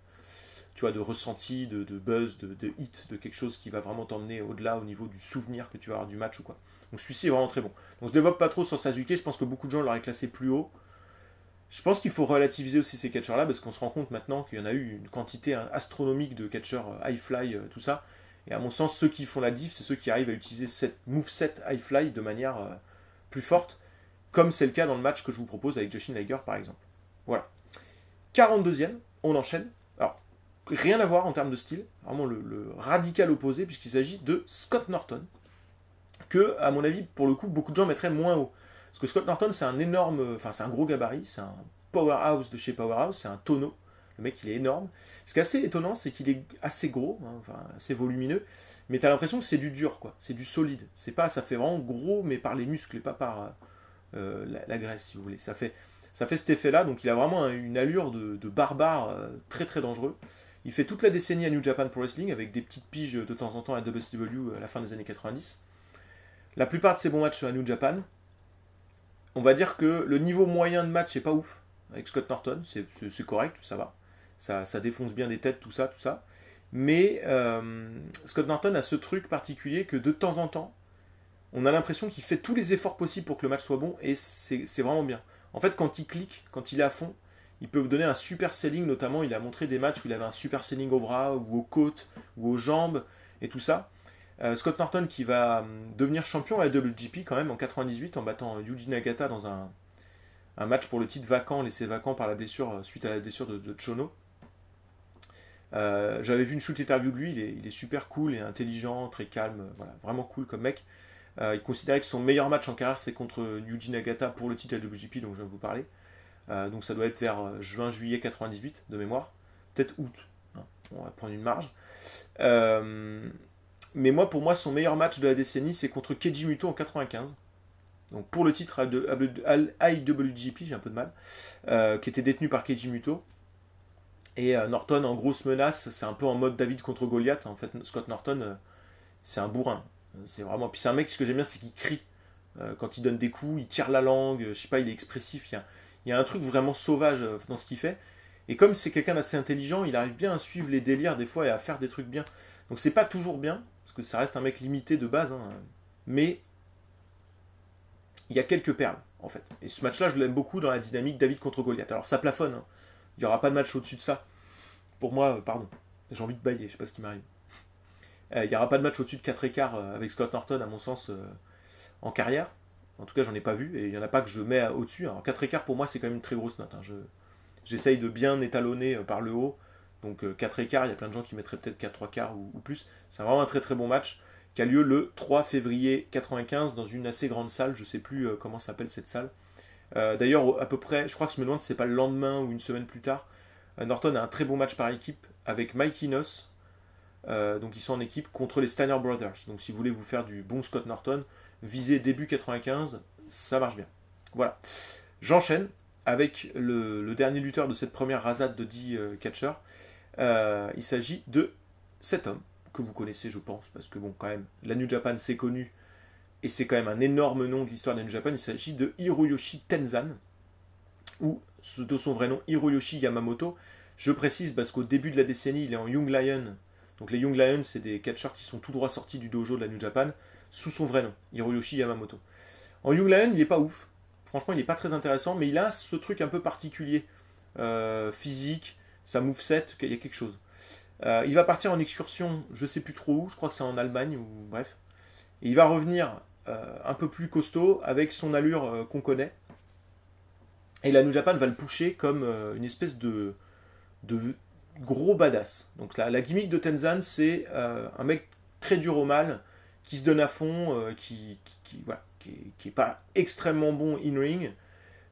tu vois, de ressenti, de buzz, de hit, de quelque chose qui va vraiment t'emmener au-delà au niveau du souvenir que tu vas avoir du match ou quoi. Donc celui-ci est vraiment très bon. Donc je développe pas trop sur Sasuke, je pense que beaucoup de gens l'auraient classé plus haut. Je pense qu'il faut relativiser aussi ces catcheurs-là, parce qu'on se rend compte maintenant qu'il y en a eu une quantité astronomique de catcheurs high fly, tout ça. Et à mon sens, ceux qui font la diff, c'est ceux qui arrivent à utiliser cette moveset high fly de manière plus forte, comme c'est le cas dans le match que je vous propose avec Jushin Liger par exemple. Voilà. 42e, on enchaîne. Alors, rien à voir en termes de style, vraiment le radical opposé, puisqu'il s'agit de Scott Norton, que, à mon avis, pour le coup, beaucoup de gens mettraient moins haut. Parce que Scott Norton, c'est un énorme, enfin c'est un gros gabarit, c'est un powerhouse de chez Powerhouse, c'est un tonneau. Le mec, il est énorme. Ce qui est assez étonnant, c'est qu'il est assez gros, hein, enfin assez volumineux, mais t'as l'impression que c'est du dur, quoi. C'est du solide. C'est pas, ça fait vraiment gros, mais par les muscles et pas par la graisse, si vous voulez. Ça fait cet effet-là. Donc il a vraiment une allure de barbare très très dangereux. Il fait toute la décennie à New Japan Pro Wrestling avec des petites piges de temps en temps à WCW à la fin des années 90. La plupart de ses bons matchs à New Japan. On va dire que le niveau moyen de match n'est pas ouf avec Scott Norton, c'est correct, ça va. Ça défonce bien des têtes, tout ça. Mais Scott Norton a ce truc particulier que de temps en temps, on a l'impression qu'il fait tous les efforts possibles pour que le match soit bon, et c'est vraiment bien. En fait, quand il clique, quand il est à fond, il peut vous donner un super selling, notamment il a montré des matchs où il avait un super selling au bras, ou aux côtes, ou aux jambes, et tout ça. Scott Norton qui va devenir champion à la WGP quand même en 98 en battant Yuji Nagata dans un match pour le titre vacant, laissé vacant par la blessure, suite à la blessure de Chono. J'avais vu une shoot interview de lui, il est super cool et intelligent, très calme, voilà, vraiment cool comme mec. Il considérait que son meilleur match en carrière c'est contre Yuji Nagata pour le titre LWGP dont je viens de vous parler. Donc ça doit être vers juin-juillet 98 de mémoire, peut-être août, hein, on va prendre une marge. Mais pour moi, son meilleur match de la décennie, c'est contre Keiji Muto en 95. Donc pour le titre IWGP, j'ai un peu de mal, qui était détenu par Keiji Muto. Et Norton en grosse menace, c'est un peu en mode David contre Goliath. En fait, Scott Norton, c'est un bourrin. C'est vraiment. Puis c'est un mec, ce que j'aime bien, c'est qu'il crie. Quand il donne des coups, il tire la langue, je sais pas, il est expressif. Il y a un truc vraiment sauvage dans ce qu'il fait. Et comme c'est quelqu'un d'assez intelligent, il arrive bien à suivre les délires des fois et à faire des trucs bien. Donc c'est pas toujours bien, parce que ça reste un mec limité de base, hein, mais il y a quelques perles, en fait. Et ce match-là, je l'aime beaucoup dans la dynamique David contre Goliath. Alors ça plafonne, hein. Il n'y aura pas de match au-dessus de ça. Pour moi, pardon, j'ai envie de bailler, je sais pas ce qui m'arrive. Il n'y aura pas de match au-dessus de 4 écarts avec Scott Norton, à mon sens, en carrière. En tout cas, j'en ai pas vu, et il n'y en a pas que je mets au-dessus. Alors 4 écarts, pour moi, c'est quand même une très grosse note. Hein. J'essaye de bien étalonner par le haut. Donc 4 écarts, il y a plein de gens qui mettraient peut-être 4 3 quarts ou plus. C'est vraiment un très très bon match qui a lieu le 3 février 95 dans une assez grande salle. Je sais plus comment s'appelle cette salle. D'ailleurs, à peu près, je crois que je me demande si c'est pas le lendemain ou une semaine plus tard. Norton a un très bon match par équipe avec Mike Enos. Donc ils sont en équipe contre les Steiner Brothers. Donc si vous voulez vous faire du bon Scott Norton, visez début 95, ça marche bien. Voilà. J'enchaîne avec le dernier lutteur de cette première rasade de 10 catcheurs. Il s'agit de cet homme que vous connaissez, je pense, parce que bon, quand même, la New Japan c'est connu et c'est quand même un énorme nom de l'histoire de la New Japan. Il s'agit de Hiroyoshi Tenzan, ou de son vrai nom Hiroyoshi Yamamoto. Je précise parce qu'au début de la décennie, il est en Young Lion. Donc les Young Lions, c'est des catcheurs qui sont tout droit sortis du dojo de la New Japan, sous son vrai nom, Hiroyoshi Yamamoto. En Young Lion, il n'est pas ouf. Franchement, il n'est pas très intéressant, mais il a ce truc un peu particulier, physique, sa moveset, il y a quelque chose. Il va partir en excursion, je sais plus trop où, je crois que c'est en Allemagne, ou bref. Et il va revenir un peu plus costaud, avec son allure qu'on connaît. Et la New Japan va le pusher comme une espèce de gros badass. Donc la gimmick de Tenzan, c'est un mec très dur au mal, qui se donne à fond, qui est pas extrêmement bon in-ring,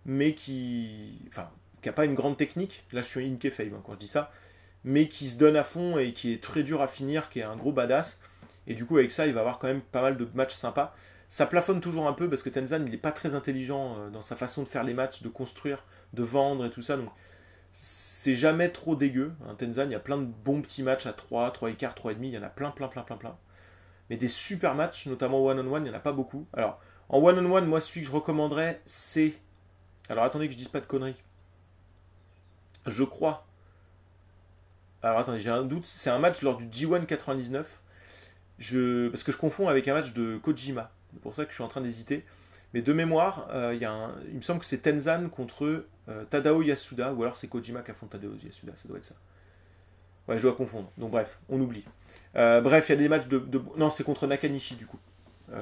mais qui a pas une grande technique. Là, je suis in kayfabe quand je dis ça, mais qui se donne à fond et qui est très dur à finir, qui est un gros badass. Et du coup, avec ça, il va avoir quand même pas mal de matchs sympas. Ça plafonne toujours un peu parce que Tenzan, il n'est pas très intelligent dans sa façon de faire les matchs, de construire, de vendre et tout ça. Donc, c'est jamais trop dégueu. Tenzan, il y a plein de bons petits matchs à 3 écarts, 3,5. Il y en a plein. mais des super matchs, notamment one-on-one, il n'y en a pas beaucoup. Alors, en one-on-one, moi, celui que je recommanderais, c'est... Alors, attendez que je dise pas de conneries. Je crois... Alors, attendez, j'ai un doute. C'est un match lors du G1 99. Parce que je confonds avec un match de Kojima. C'est pour ça que je suis en train d'hésiter. Mais de mémoire, il me semble que c'est Tenzan contre Tadao Yasuda, ou alors c'est Kojima qui affronte Tadao Yasuda, ça doit être ça. Ouais, je dois confondre. Donc bref, on oublie. Bref, il y a des matchs Non, c'est contre Nakanishi du coup.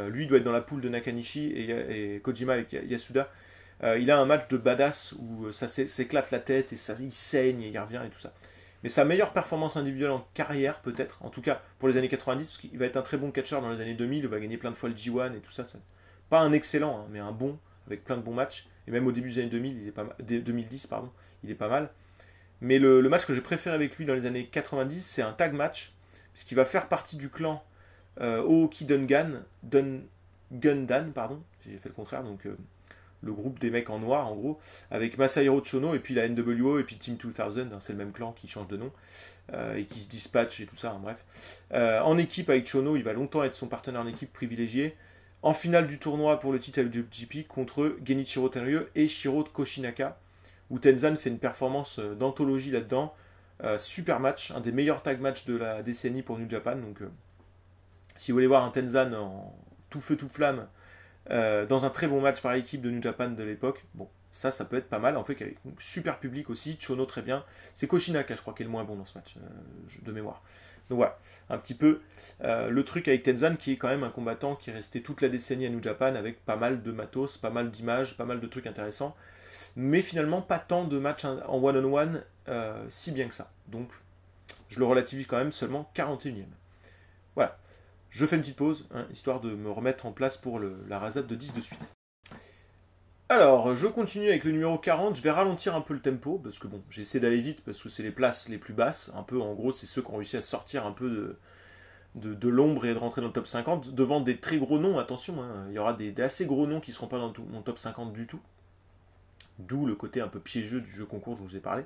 Lui doit être dans la poule de Nakanishi et Kojima avec Yasuda. Il a un match de badass où ça s'éclate la tête et il saigne et il revient et tout ça. Mais sa meilleure performance individuelle en carrière, peut-être, en tout cas pour les années 90, parce qu'il va être un très bon catcheur dans les années 2000, il va gagner plein de fois le G1 et tout ça. Pas un excellent, hein, mais un bon, avec plein de bons matchs. Et même au début des années 2000, il est pas mal, 2010, pardon, il est pas mal. Mais le match que j'ai préféré avec lui dans les années 90, c'est un tag match, puisqu'il va faire partie du clan Ooki Gundan, pardon, j'ai fait le contraire, donc le groupe des mecs en noir, en gros, avec Masahiro Chono, et puis la NWO, et puis Team 2000, hein, c'est le même clan qui change de nom, et qui se dispatche et tout ça, hein, bref. En équipe avec Chono, il va longtemps être son partenaire en équipe privilégié. En finale du tournoi pour le titre WGP contre Genichiro Tenryu et Shiro Koshinaka, où Tenzan fait une performance d'anthologie là-dedans. Super match, un des meilleurs tag matchs de la décennie pour New Japan. Donc, si vous voulez voir un Tenzan en tout feu tout flamme dans un très bon match par équipe de New Japan de l'époque, bon, ça peut être pas mal. En fait, avec un super public aussi, Chono très bien. C'est Koshinaka, je crois, qui est le moins bon dans ce match, de mémoire. Donc voilà, un petit peu le truc avec Tenzan, qui est quand même un combattant qui est resté toute la décennie à New Japan avec pas mal de matos, pas mal d'images, pas mal de trucs intéressants, mais finalement pas tant de matchs en one-on-one si bien que ça. Donc je le relativise quand même seulement 41e. Voilà, je fais une petite pause, hein, histoire de me remettre en place pour la rasade de 10 de suite. Alors, je continue avec le numéro 40, je vais ralentir un peu le tempo, parce que bon, j'essaie d'aller vite, parce que c'est les places les plus basses, un peu en gros, c'est ceux qui ont réussi à sortir un peu de l'ombre et de rentrer dans le top 50, devant des très gros noms, attention, hein, il y aura des assez gros noms qui ne seront pas dans mon top 50 du tout, d'où le côté un peu piégeux du jeu concours dont je vous ai parlé.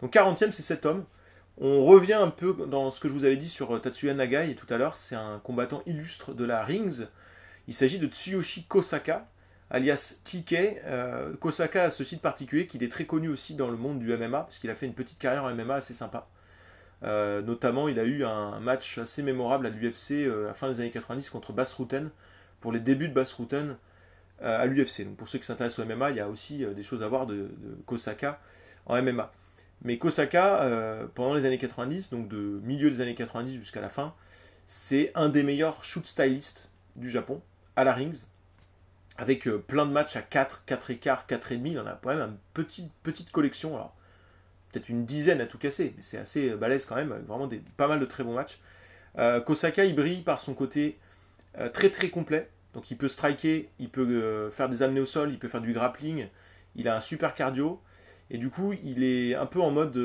Donc 40e, c'est cet homme, on revient un peu dans ce que je vous avais dit sur Tatsuya Nagai tout à l'heure, c'est un combattant illustre de la Rings, il s'agit de Tsuyoshi Kosaka, alias TK. Kosaka a ce site particulier qu'il est très connu aussi dans le monde du MMA, parce qu'il a fait une petite carrière en MMA assez sympa. Notamment, il a eu un match assez mémorable à l'UFC à la fin des années 90 contre Bas Rutten, pour les débuts de Bas Rutten à l'UFC. Donc pour ceux qui s'intéressent au MMA, il y a aussi des choses à voir de Kosaka en MMA. Mais Kosaka, pendant les années 90, donc de milieu des années 90 jusqu'à la fin, c'est un des meilleurs shoot stylistes du Japon, à la Rings, avec plein de matchs à 4, 4 écarts, 4 et demi, il en a quand même une petite collection, alors peut-être une dizaine à tout casser, mais c'est assez balèze quand même, avec vraiment pas mal de très bons matchs. Kosaka, il brille par son côté très très complet, donc il peut striker, il peut faire des amenés au sol, il peut faire du grappling, il a un super cardio, et du coup il est un peu en mode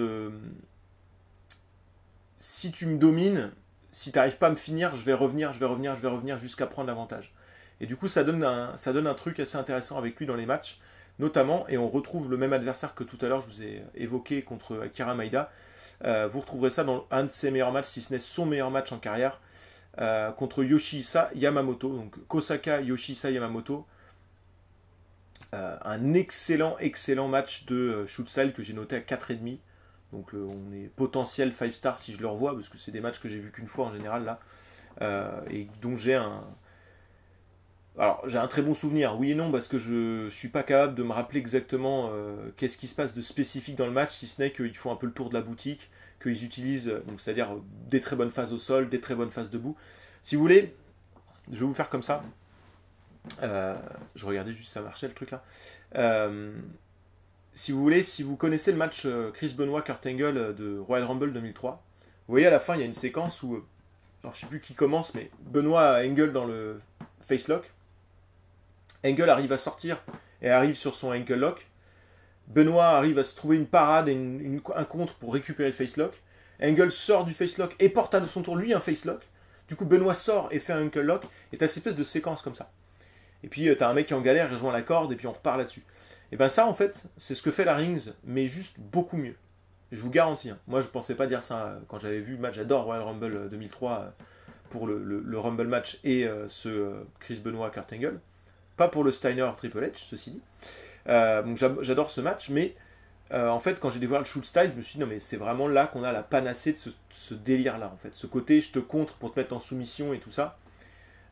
si tu me domines, si tu n'arrives pas à me finir, je vais revenir jusqu'à prendre l'avantage. Et du coup, ça donne un truc assez intéressant avec lui dans les matchs, notamment, et on retrouve le même adversaire que tout à l'heure, je vous ai évoqué contre Akira Maeda. Vous retrouverez ça dans un de ses meilleurs matchs, si ce n'est son meilleur match en carrière, contre Yoshihisa Yamamoto. Donc Kosaka, Yoshihisa Yamamoto. Un excellent match de shoot style que j'ai noté à 4,5. Donc on est potentiel 5 stars si je le revois, parce que c'est des matchs que j'ai vus qu'une fois en général là. Et dont j'ai un... Alors, j'ai un très bon souvenir, oui et non, parce que je suis pas capable de me rappeler exactement qu'est-ce qui se passe de spécifique dans le match, si ce n'est qu'ils font un peu le tour de la boutique, qu'ils utilisent, donc c'est-à-dire des très bonnes phases au sol, des très bonnes phases debout. Si vous voulez, je vais vous faire comme ça. Je regardais juste si ça marchait le truc là. Si vous voulez, si vous connaissez le match Chris Benoit-Kurt Angle de Royal Rumble 2003, vous voyez à la fin, il y a une séquence où, alors je sais plus qui commence, mais Benoit a Angle dans le facelock. Angle arrive à sortir et arrive sur son ankle lock. Benoit arrive à se trouver une parade et un contre pour récupérer le facelock. Angle sort du facelock et porte à son tour lui un facelock. Du coup, Benoit sort et fait un ankle lock. Et t'as cette espèce de séquence comme ça. Et puis, t'as un mec qui est en galère, il rejoint la corde et puis on repart là-dessus. Et ben ça, en fait, c'est ce que fait la Rings, mais juste beaucoup mieux. Je vous garantis. Hein. Moi, je pensais pas dire ça quand j'avais vu le match. J'adore Royal Rumble 2003. pour le Rumble match et ce Chris Benoit Kurt Angle. Pas pour le Steiner Triple H, ceci dit. Donc j'adore ce match, mais en fait, quand j'ai découvert le shoot style, je me suis dit non, mais c'est vraiment là qu'on a la panacée de ce délire-là, en fait. Ce côté, je te contre pour te mettre en soumission et tout ça.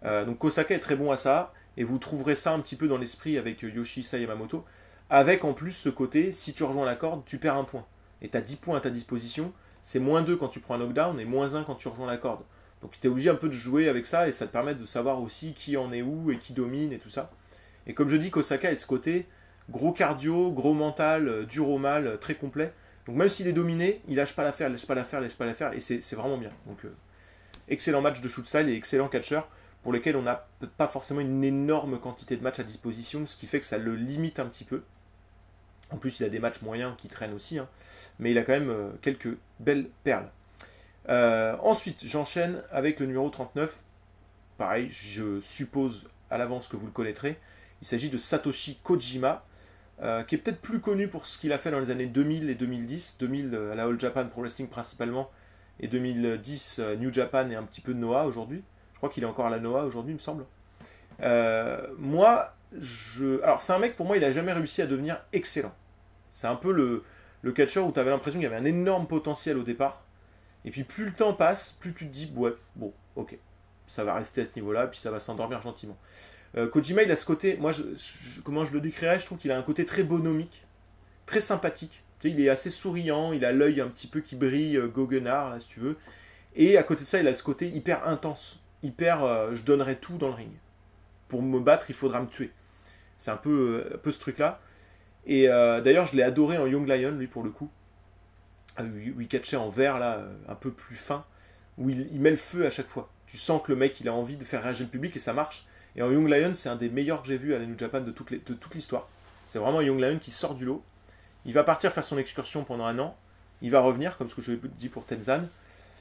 Donc Kosaka est très bon à ça, et vous trouverez ça un petit peu dans l'esprit avec Yoshihisa Yamamoto, avec en plus ce côté, si tu rejoins la corde, tu perds un point. Et tu as 10 points à ta disposition, c'est -2 quand tu prends un knockdown, et -1 quand tu rejoins la corde. Donc tu es obligé un peu de jouer avec ça, et ça te permet de savoir aussi qui en est où, et qui domine, et tout ça. Et comme je dis, Kosaka est de ce côté, gros cardio, gros mental, dur au mal, très complet. Donc même s'il est dominé, il lâche pas l'affaire, lâche pas l'affaire, lâche pas l'affaire, et c'est vraiment bien. Donc excellent match de shoot style et excellent catcheur, pour lesquels on n'a pas forcément une énorme quantité de matchs à disposition, ce qui fait que ça le limite un petit peu. En plus, il a des matchs moyens qui traînent aussi, hein, mais il a quand même quelques belles perles. Ensuite, j'enchaîne avec le numéro 39. Pareil, je suppose à l'avance que vous le connaîtrez. Il s'agit de Satoshi Kojima, qui est peut-être plus connu pour ce qu'il a fait dans les années 2000 et 2010. 2000 à la All Japan Pro Wrestling principalement, et 2010 New Japan et un petit peu de Noah aujourd'hui. Je crois qu'il est encore à la Noah aujourd'hui, il me semble. Alors c'est un mec, pour moi, il n'a jamais réussi à devenir excellent. C'est un peu le catcheur où tu avais l'impression qu'il y avait un énorme potentiel au départ. Et puis plus le temps passe, plus tu te dis, ouais, bon, ok, ça va rester à ce niveau-là, puis ça va s'endormir gentiment. Kojima, il a ce côté, moi, comment je le décrirais, je trouve qu'il a un côté très bonomique, très sympathique. Tu sais, il est assez souriant, il a l'œil un petit peu qui brille, goguenard, là, si tu veux. Et à côté de ça, il a ce côté hyper intense, hyper, je donnerai tout dans le ring. Pour me battre, il faudra me tuer. C'est un peu ce truc-là. Et d'ailleurs, je l'ai adoré en Young Lion, lui, pour le coup. Où il catchait en vert, là, un peu plus fin, où il met le feu à chaque fois. Tu sens que le mec, il a envie de faire réagir le public, et ça marche. Et en Young Lion, c'est un des meilleurs que j'ai vu à la New Japan de toute l'histoire. C'est vraiment un Young Lion qui sort du lot. Il va partir faire son excursion pendant un an. Il va revenir, comme ce que je vous ai dit pour Tenzan.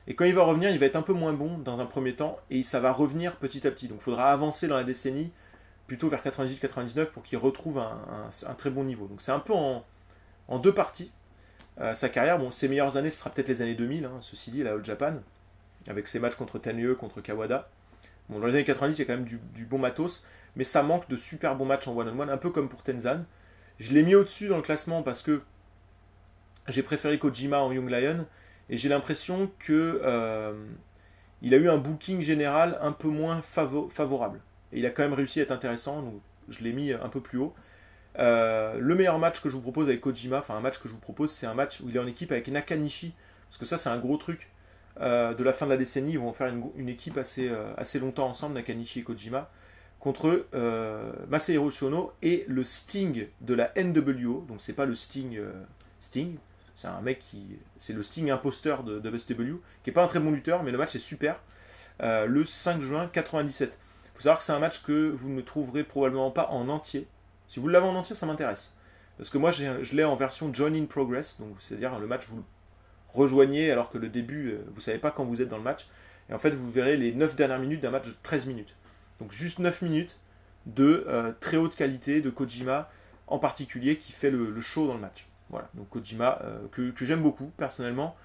Et quand il va revenir, il va être un peu moins bon dans un premier temps, et ça va revenir petit à petit. Donc il faudra avancer dans la décennie, plutôt vers 98-99, pour qu'il retrouve un très bon niveau. Donc c'est un peu en deux parties. Sa carrière, bon, ses meilleures années, ce sera peut-être les années 2000, hein, ceci dit, la All Japan, avec ses matchs contre Tenryu, contre Kawada. Bon, dans les années 90, il y a quand même du bon matos, mais ça manque de super bons matchs en one-on-one, un peu comme pour Tenzan. Je l'ai mis au-dessus dans le classement parce que j'ai préféré Kojima en Young Lion, et j'ai l'impression que il a eu un booking général un peu moins favorable. Et il a quand même réussi à être intéressant, donc je l'ai mis un peu plus haut. Le meilleur match que je vous propose avec Kojima, enfin un match que je vous propose, c'est un match où il est en équipe avec Nakanishi, parce que ça c'est un gros truc de la fin de la décennie. Ils vont faire une équipe assez longtemps ensemble, Nakanishi et Kojima, contre Masahiro Chono et le Sting de la NWO. Donc c'est pas le Sting, c'est un mec c'est le Sting imposteur de WCW, qui est pas un très bon lutteur, mais le match est super. Le 5 juin 97. Il faut savoir que c'est un match que vous ne trouverez probablement pas en entier. Si vous l'avez en entier, ça m'intéresse. Parce que moi, je l'ai en version Join in Progress, donc c'est-à-dire le match, vous le rejoignez alors que le début, vous ne savez pas quand vous êtes dans le match. Et en fait, vous verrez les 9 dernières minutes d'un match de 13 minutes. Donc juste 9 minutes de très haute qualité, de Kojima en particulier, qui fait le show dans le match. Voilà, donc Kojima, que j'aime beaucoup, personnellement,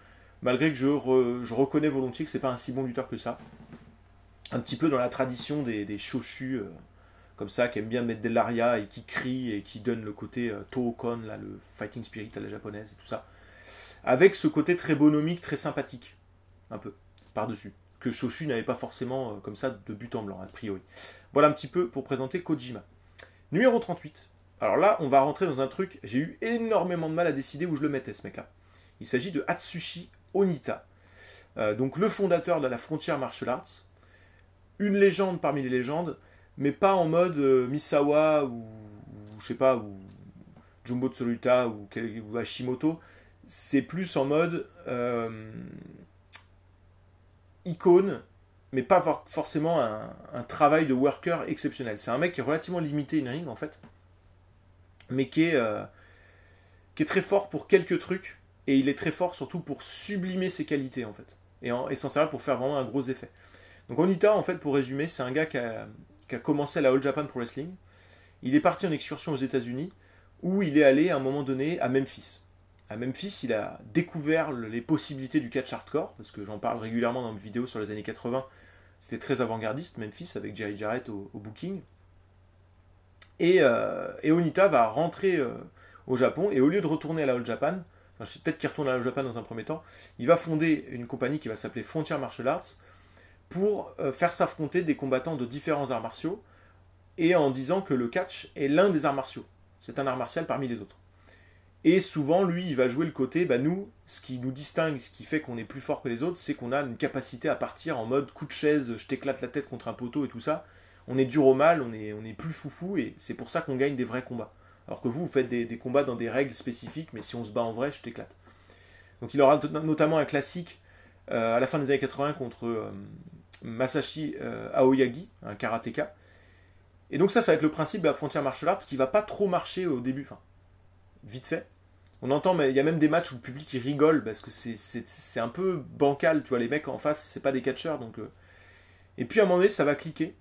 malgré que je reconnais volontiers que c'est pas un si bon lutteur que ça. Un petit peu dans la tradition des shoshus, comme ça, qui aiment bien mettre des lariats et qui crient et qui donnent le côté Toho-kon, là, le fighting spirit à la japonaise et tout ça. Avec ce côté très bonomique, très sympathique, un peu, par-dessus. Que Shoshu n'avait pas forcément comme ça de but en blanc, a priori. Voilà un petit peu pour présenter Kojima. Numéro 38. Alors là, on va rentrer dans un truc, j'ai eu énormément de mal à décider où je le mettais, ce mec-là. Il s'agit de Atsushi Onita. Donc le fondateur de la Frontier Martial Arts. Une légende parmi les légendes, mais pas en mode Misawa ou je sais pas, ou Jumbo Tsuruta ou Hashimoto. C'est plus en mode icône, mais pas forcément un travail de worker exceptionnel. C'est un mec qui est relativement limité in ring en fait, mais qui est très fort pour quelques trucs, et il est très fort surtout pour sublimer ses qualités en fait, et s'en servir pour faire vraiment un gros effet. Donc Onita, en fait, pour résumer, c'est un gars qui a commencé la All Japan Pro Wrestling. Il est parti en excursion aux États-Unis, où il est allé à un moment donné à Memphis. À Memphis, il a découvert les possibilités du catch hardcore, parce que j'en parle régulièrement dans mes vidéos sur les années 80, C'était très avant-gardiste, Memphis, avec Jerry Jarrett au booking. Et Onita va rentrer au Japon, et au lieu de retourner à la All Japan, enfin, je sais peut-être qu'il retourne à la All Japan dans un premier temps, il va fonder une compagnie qui va s'appeler Frontier Martial Arts pour faire s'affronter des combattants de différents arts martiaux, et en disant que le catch est l'un des arts martiaux. C'est un art martial parmi les autres. Et souvent, lui, il va jouer le côté, nous, ce qui nous distingue, ce qui fait qu'on est plus fort que les autres, c'est qu'on a une capacité à partir en mode coup de chaise, je t'éclate la tête contre un poteau et tout ça. On est dur au mal, on est plus foufou, et c'est pour ça qu'on gagne des vrais combats. Alors que vous faites des combats dans des règles spécifiques, mais si on se bat en vrai, je t'éclate. Donc il aura notamment un classique à la fin des années 80 contre Masashi Aoyagi, un karatéka. Et donc ça va être le principe de la Frontier Martial Arts, qui va pas trop marcher au début, enfin, vite fait. On entend, mais il y a même des matchs où le public il rigole, parce que c'est un peu bancal, tu vois, les mecs en face, c'est pas des catcheurs, donc... Et puis à un moment donné, ça va cliquer,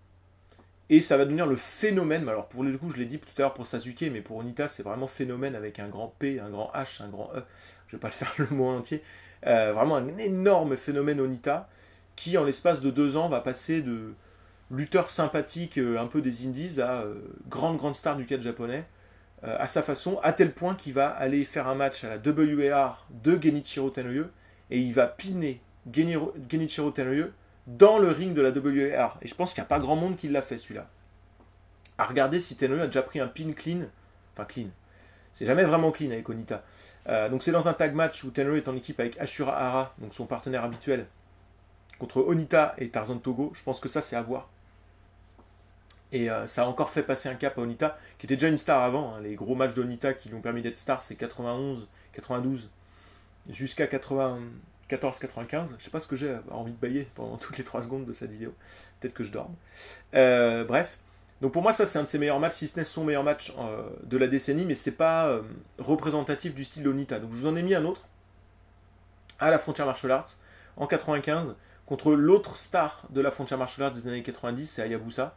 et ça va devenir le phénomène. Alors pour le coup, je l'ai dit tout à l'heure pour Sasuke, mais pour Onita, c'est vraiment phénomène avec un grand P, un grand H, un grand E. Je vais pas le faire le mot entier. Vraiment un énorme phénomène Onita, qui en l'espace de 2 ans va passer de lutteur sympathique un peu des indies à grande star du catch japonais, à sa façon, à tel point qu'il va aller faire un match à la WAR de Genichiro Tenoye, et il va piner Genichiro Tenoye dans le ring de la WAR. Et je pense qu'il n'y a pas grand monde qui l'a fait, celui-là. À regarder si Tenoye a déjà pris un pin clean. Enfin, clean. C'est jamais vraiment clean avec Onita. Donc c'est dans un tag match où Tenoye est en équipe avec Ashura Hara, donc son partenaire habituel, contre Onita et Tarzan Togo. Je pense que ça, c'est à voir. Et ça a encore fait passer un cap à Onita, qui était déjà une star avant. Hein. Les gros matchs d'Onita qui lui ont permis d'être star, c'est 91, 92, jusqu'à 94-95. Je sais pas ce que j'ai envie de bailler pendant toutes les 3 secondes de cette vidéo. Peut-être que je dorme. Bref. Donc pour moi, ça, c'est un de ses meilleurs matchs, si ce n'est son meilleur match de la décennie, mais c'est pas représentatif du style d'Onita. Donc je vous en ai mis un autre, à la Frontier Martial Arts, en 95, contre l'autre star de la Frontier Martial Arts des années 90, c'est Hayabusa.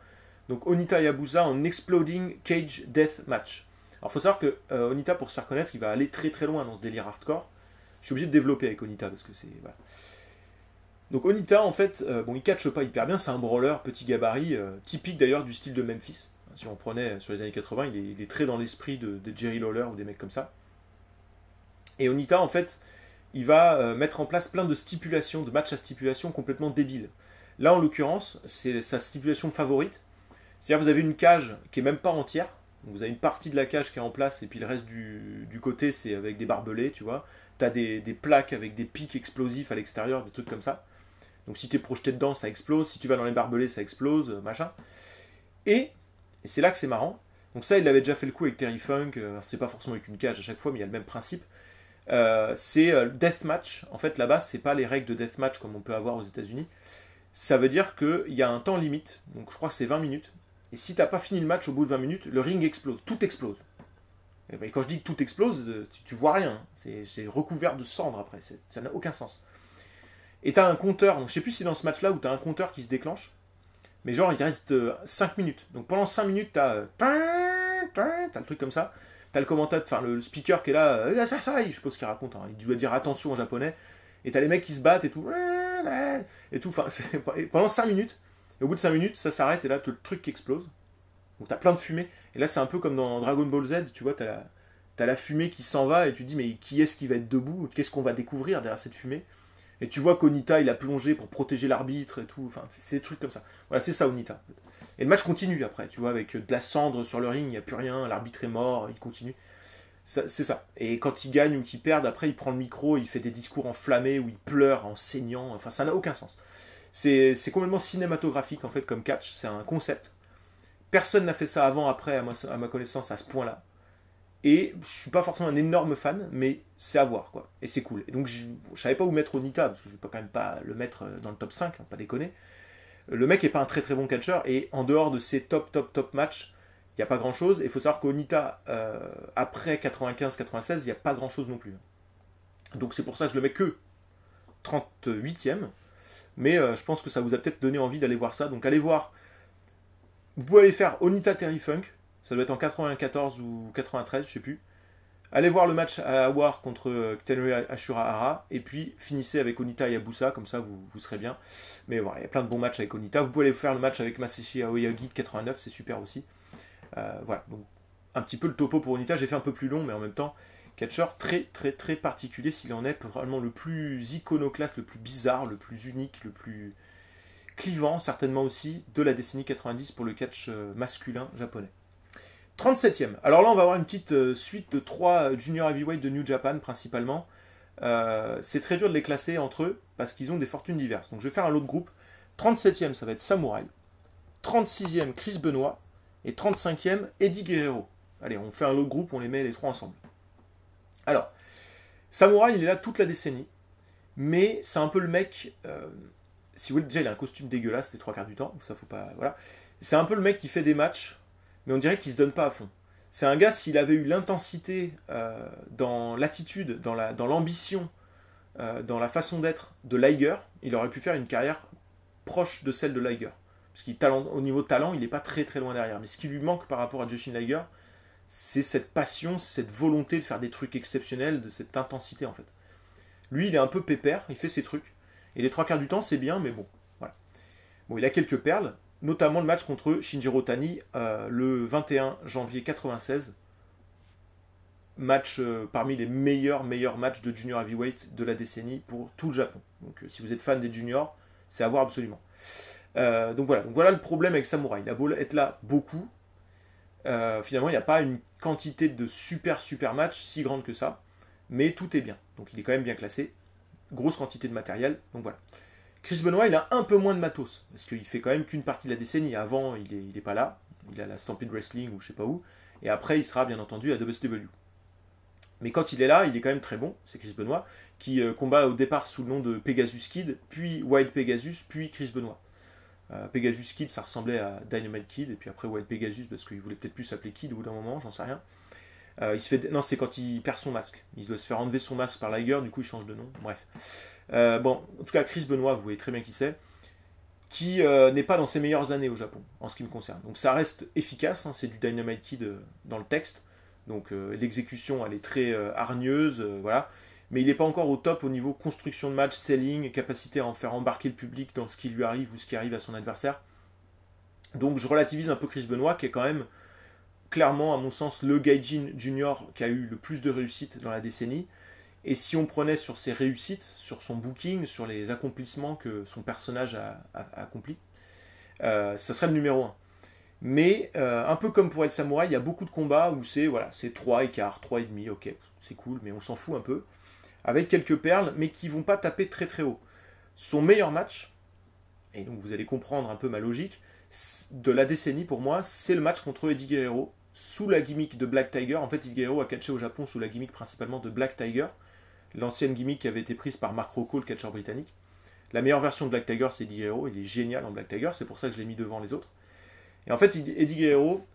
Donc Onita Hayabusa en Exploding Cage Death Match. Alors il faut savoir que Onita, pour se faire connaître, il va aller très loin dans ce délire hardcore. Je suis obligé de développer avec Onita parce que c'est... Voilà. Donc Onita, en fait, il catche pas hyper bien, c'est un brawler, petit gabarit, typique d'ailleurs du style de Memphis. Si on prenait sur les années 80, il est très dans l'esprit de Jerry Lawler ou des mecs comme ça. Et Onita, en fait, il va mettre en place plein de stipulations, de matchs à stipulation complètement débiles. Là, en l'occurrence, c'est sa stipulation favorite. C'est-à-dire, vous avez une cage qui est même pas entière. Donc, vous avez une partie de la cage qui est en place, et puis le reste du côté, c'est avec des barbelés, tu vois. Tu as des plaques avec des pics explosifs à l'extérieur, des trucs comme ça. Donc, si tu es projeté dedans, ça explose. Si tu vas dans les barbelés, ça explose, machin. Et c'est là que c'est marrant. Donc, ça, il avait déjà fait le coup avec Terry Funk. C'est pas forcément avec une cage à chaque fois, mais il y a le même principe. C'est Deathmatch. En fait, là-bas, c'est pas les règles de Deathmatch comme on peut avoir aux États-Unis. Ça veut dire qu'il y a un temps limite. Donc, je crois que c'est 20 minutes. Et si t'as pas fini le match au bout de 20 minutes, le ring explose. Tout explose. Et quand je dis que tout explose, tu vois rien. C'est recouvert de cendres après. Ça n'a aucun sens. Et t'as un compteur. Donc je sais plus si c'est dans ce match-là où t'as un compteur qui se déclenche. Mais genre, il reste 5 minutes. Donc pendant 5 minutes, t'as le truc comme ça. T'as le commentateur, enfin le speaker qui est là. Je sais pas ce qu'il raconte. Hein. Il doit dire attention en japonais. Et t'as les mecs qui se battent et tout. Et tout. Enfin, pendant 5 minutes. Et au bout de 5 minutes, ça s'arrête et là, tu as le truc qui explose. Donc t'as plein de fumée. Et là, c'est un peu comme dans Dragon Ball Z, tu vois, t'as la fumée qui s'en va et tu te dis, mais qui est-ce qui va être debout? Qu'est-ce qu'on va découvrir derrière cette fumée? Et tu vois qu'Onita, il a plongé pour protéger l'arbitre et tout. Enfin, c'est des trucs comme ça. Voilà, c'est ça, Onita. Et le match continue après, tu vois, avec de la cendre sur le ring, il n'y a plus rien, l'arbitre est mort, il continue. C'est ça. Et quand il gagne ou qu'il perd, après, il prend le micro, il fait des discours enflammés où il pleure en saignant. Enfin, ça n'a aucun sens. C'est complètement cinématographique en fait comme catch, c'est un concept. Personne n'a fait ça avant, après, à ma connaissance, à ce point-là. Et je suis pas forcément un énorme fan, mais c'est à voir, quoi. Et c'est cool. Et donc je savais pas où mettre Onita, parce que je ne peux quand même pas le mettre dans le top 5, hein, pas déconner. Le mec est pas un très très bon catcheur, et en dehors de ses top matchs, il n'y a pas grand-chose. Et il faut savoir qu'Onita, après 95-96, il n'y a pas grand-chose non plus. Donc c'est pour ça que je le mets que 38e. Mais je pense que ça vous a peut-être donné envie d'aller voir ça. Donc allez voir. Vous pouvez aller faire Onita Terry Funk. Ça doit être en 94 ou 93, je sais plus. Allez voir le match à War contre Tenryu Ashurahara, et puis finissez avec Onita et Yabusa, comme ça vous serez bien. Mais voilà, il y a plein de bons matchs avec Onita. Vous pouvez aller faire le match avec Masashi Aoyagi de 89, c'est super aussi. Voilà, donc un petit peu le topo pour Onita, j'ai fait un peu plus long, mais en même temps, catcher très très très particulier, s'il en est probablement le plus iconoclaste, le plus bizarre, le plus unique, le plus clivant, certainement aussi, de la décennie 90 pour le catch masculin japonais. 37e. Alors là, on va avoir une petite suite de 3 junior heavyweight de New Japan, principalement. C'est très dur de les classer entre eux, parce qu'ils ont des fortunes diverses. Donc je vais faire un lot de groupe. 37e, ça va être Samurai. 36e, Chris Benoit. Et 35e, Eddie Guerrero. Allez, on fait un lot de groupe, on les met les 3 ensemble. Alors, Samurai, il est là toute la décennie. Mais c'est un peu le mec... si vous voulez, déjà, il a un costume dégueulasse les 3 quarts du temps. Ça, faut pas... Voilà. C'est un peu le mec qui fait des matchs, mais on dirait qu'il se donne pas à fond. C'est un gars, s'il avait eu l'intensité dans l'attitude, dans l'ambition, dans la façon d'être de Liger, il aurait pu faire une carrière proche de celle de Liger. Parce qu'au niveau talent, il n'est pas très très loin derrière. Mais ce qui lui manque par rapport à Jushin Liger, c'est cette passion, cette volonté de faire des trucs exceptionnels, de cette intensité en fait. Lui, il est un peu pépère, il fait ses trucs. Et les 3 quarts du temps, c'est bien, mais bon, voilà. Bon, il a quelques perles, notamment le match contre Shinjiro Tani le 21 janvier 96. Match parmi les meilleurs matchs de junior heavyweight de la décennie pour tout le Japon. Donc si vous êtes fan des juniors, c'est à voir absolument. Donc voilà le problème avec Samurai. Il a beau être là beaucoup, finalement il n'y a pas une quantité de super matchs si grande que ça, mais tout est bien. Donc il est quand même bien classé. Grosse quantité de matériel, donc voilà. Chris Benoit, il a un peu moins de matos, parce qu'il fait quand même qu'une partie de la décennie. Avant, il est pas là, il a la Stampede Wrestling ou je sais pas où, et après, il sera bien entendu à WCW. Mais quand il est là, il est quand même très bon, c'est Chris Benoit, qui combat au départ sous le nom de Pegasus Kid, puis Wild Pegasus, puis Chris Benoit. Pegasus Kid, ça ressemblait à Dynamite Kid, et puis après Wild Pegasus, parce qu'il voulait peut-être plus s'appeler Kid au bout d'un moment, j'en sais rien. Non, c'est quand il perd son masque. Il doit se faire enlever son masque par Liger, du coup il change de nom. Bref. Bon, en tout cas, Chris Benoit, vous voyez très bien qui c'est, qui n'est pas dans ses meilleures années au Japon, en ce qui me concerne. Donc ça reste efficace, hein, c'est du Dynamite Kid dans le texte. Donc l'exécution, elle est très hargneuse, voilà. Mais il n'est pas encore au top au niveau construction de match, selling, capacité à en faire embarquer le public dans ce qui lui arrive ou ce qui arrive à son adversaire. Donc je relativise un peu Chris Benoit, qui est quand même clairement, à mon sens, le Gaijin Junior qui a eu le plus de réussite dans la décennie. Et si on prenait sur ses réussites, sur son booking, sur les accomplissements que son personnage a accomplis, ça serait le numéro 1. Mais, un peu comme pour El Samurai, il y a beaucoup de combats où c'est 3 écarts, 3,5, ok, c'est cool, mais on s'en fout un peu. Avec quelques perles, mais qui vont pas taper très très haut. Son meilleur match, et donc vous allez comprendre un peu ma logique, de la décennie pour moi, c'est le match contre Eddie Guerrero, sous la gimmick de Black Tiger. En fait, Eddie Guerrero a catché au Japon sous la gimmick principalement de Black Tiger, l'ancienne gimmick qui avait été prise par Mark Rocco, le catcheur britannique. La meilleure version de Black Tiger, c'est Eddie Guerrero, il est génial en Black Tiger, c'est pour ça que je l'ai mis devant les autres. Et en fait, Eddie Guerrero,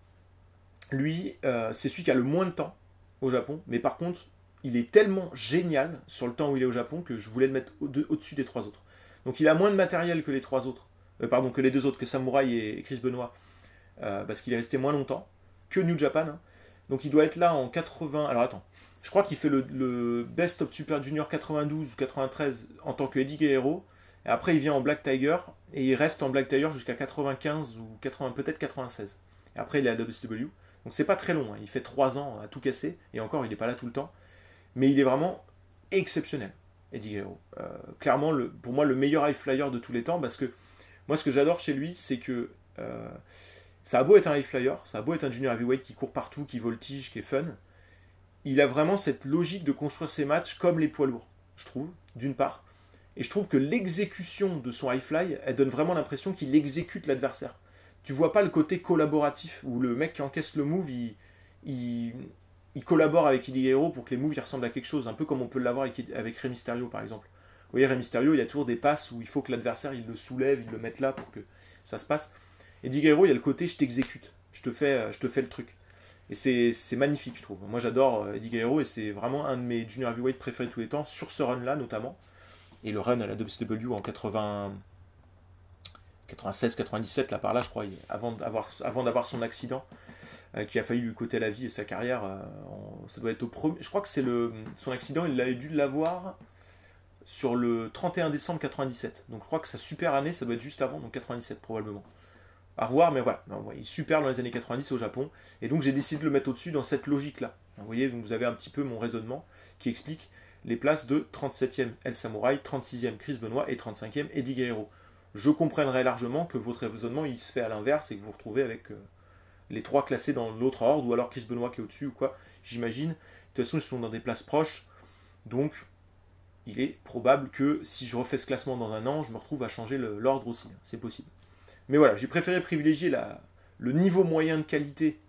lui, c'est celui qui a le moins de temps au Japon, mais par contre, il est tellement génial sur le temps où il est au Japon que je voulais le mettre au-dessus des 3 autres. Donc il a moins de matériel que les 3 autres, que les 2 autres, que Samurai et Chris Benoit, parce qu'il est resté moins longtemps que New Japan. Hein. Donc il doit être là en 80... Alors attends, je crois qu'il fait le Best of Super Junior 92 ou 93 en tant que Eddie Guerrero, et après il vient en Black Tiger, et il reste en Black Tiger jusqu'à 95 ou 80, peut-être 96. Et après il est à WCW. Donc c'est pas très long, hein. Il fait 3 ans à tout casser, et encore il n'est pas là tout le temps. Mais il est vraiment exceptionnel, Eddie Guerrero. Clairement, pour moi, le meilleur high flyer de tous les temps, parce que moi, ce que j'adore chez lui, c'est que ça a beau être un high flyer, ça a beau être un junior heavyweight qui court partout, qui voltige, qui est fun, il a vraiment cette logique de construire ses matchs comme les poids lourds, je trouve, d'une part. Et je trouve que l'exécution de son high fly, elle donne vraiment l'impression qu'il exécute l'adversaire. Tu vois pas le côté collaboratif, où le mec qui encaisse le move, il collabore avec Eddie Guerrero pour que les moves y ressemblent à quelque chose, un peu comme on peut l'avoir avec Rey Mysterio par exemple. Vous voyez, Rey Mysterio, il y a toujours des passes où il faut que l'adversaire il le soulève, il le mette là pour que ça se passe. Eddie Guerrero, il y a le côté je t'exécute, je te fais le truc. Et c'est magnifique, je trouve. Moi j'adore Eddie Guerrero et c'est vraiment un de mes junior heavyweight préférés de tous les temps, sur ce run-là notamment. Et le run à la WCW en 96-97, là par là, je crois, avant d'avoir son accident. qui a failli lui coûter la vie et sa carrière. Ça doit être au premier. Je crois que son accident, il a dû l'avoir sur le 31 décembre 97. Donc je crois que sa super année, ça doit être juste avant, donc 97 probablement. À revoir, mais voilà. Non, il est super dans les années 90 au Japon. Et donc j'ai décidé de le mettre au-dessus dans cette logique-là. Vous voyez, donc vous avez un petit peu mon raisonnement qui explique les places de 37e El Samurai, 36e Chris Benoit et 35e Eddie Guerrero. Je comprendrais largement que votre raisonnement il se fait à l'inverse et que vous vous retrouvez avec les trois classés dans l'autre ordre, ou alors Chris Benoit qui est au-dessus ou quoi, j'imagine. De toute façon, ils sont dans des places proches. Donc il est probable que si je refais ce classement dans un an, je me retrouve à changer l'ordre aussi. C'est possible. Mais voilà, j'ai préféré privilégier le niveau moyen de qualité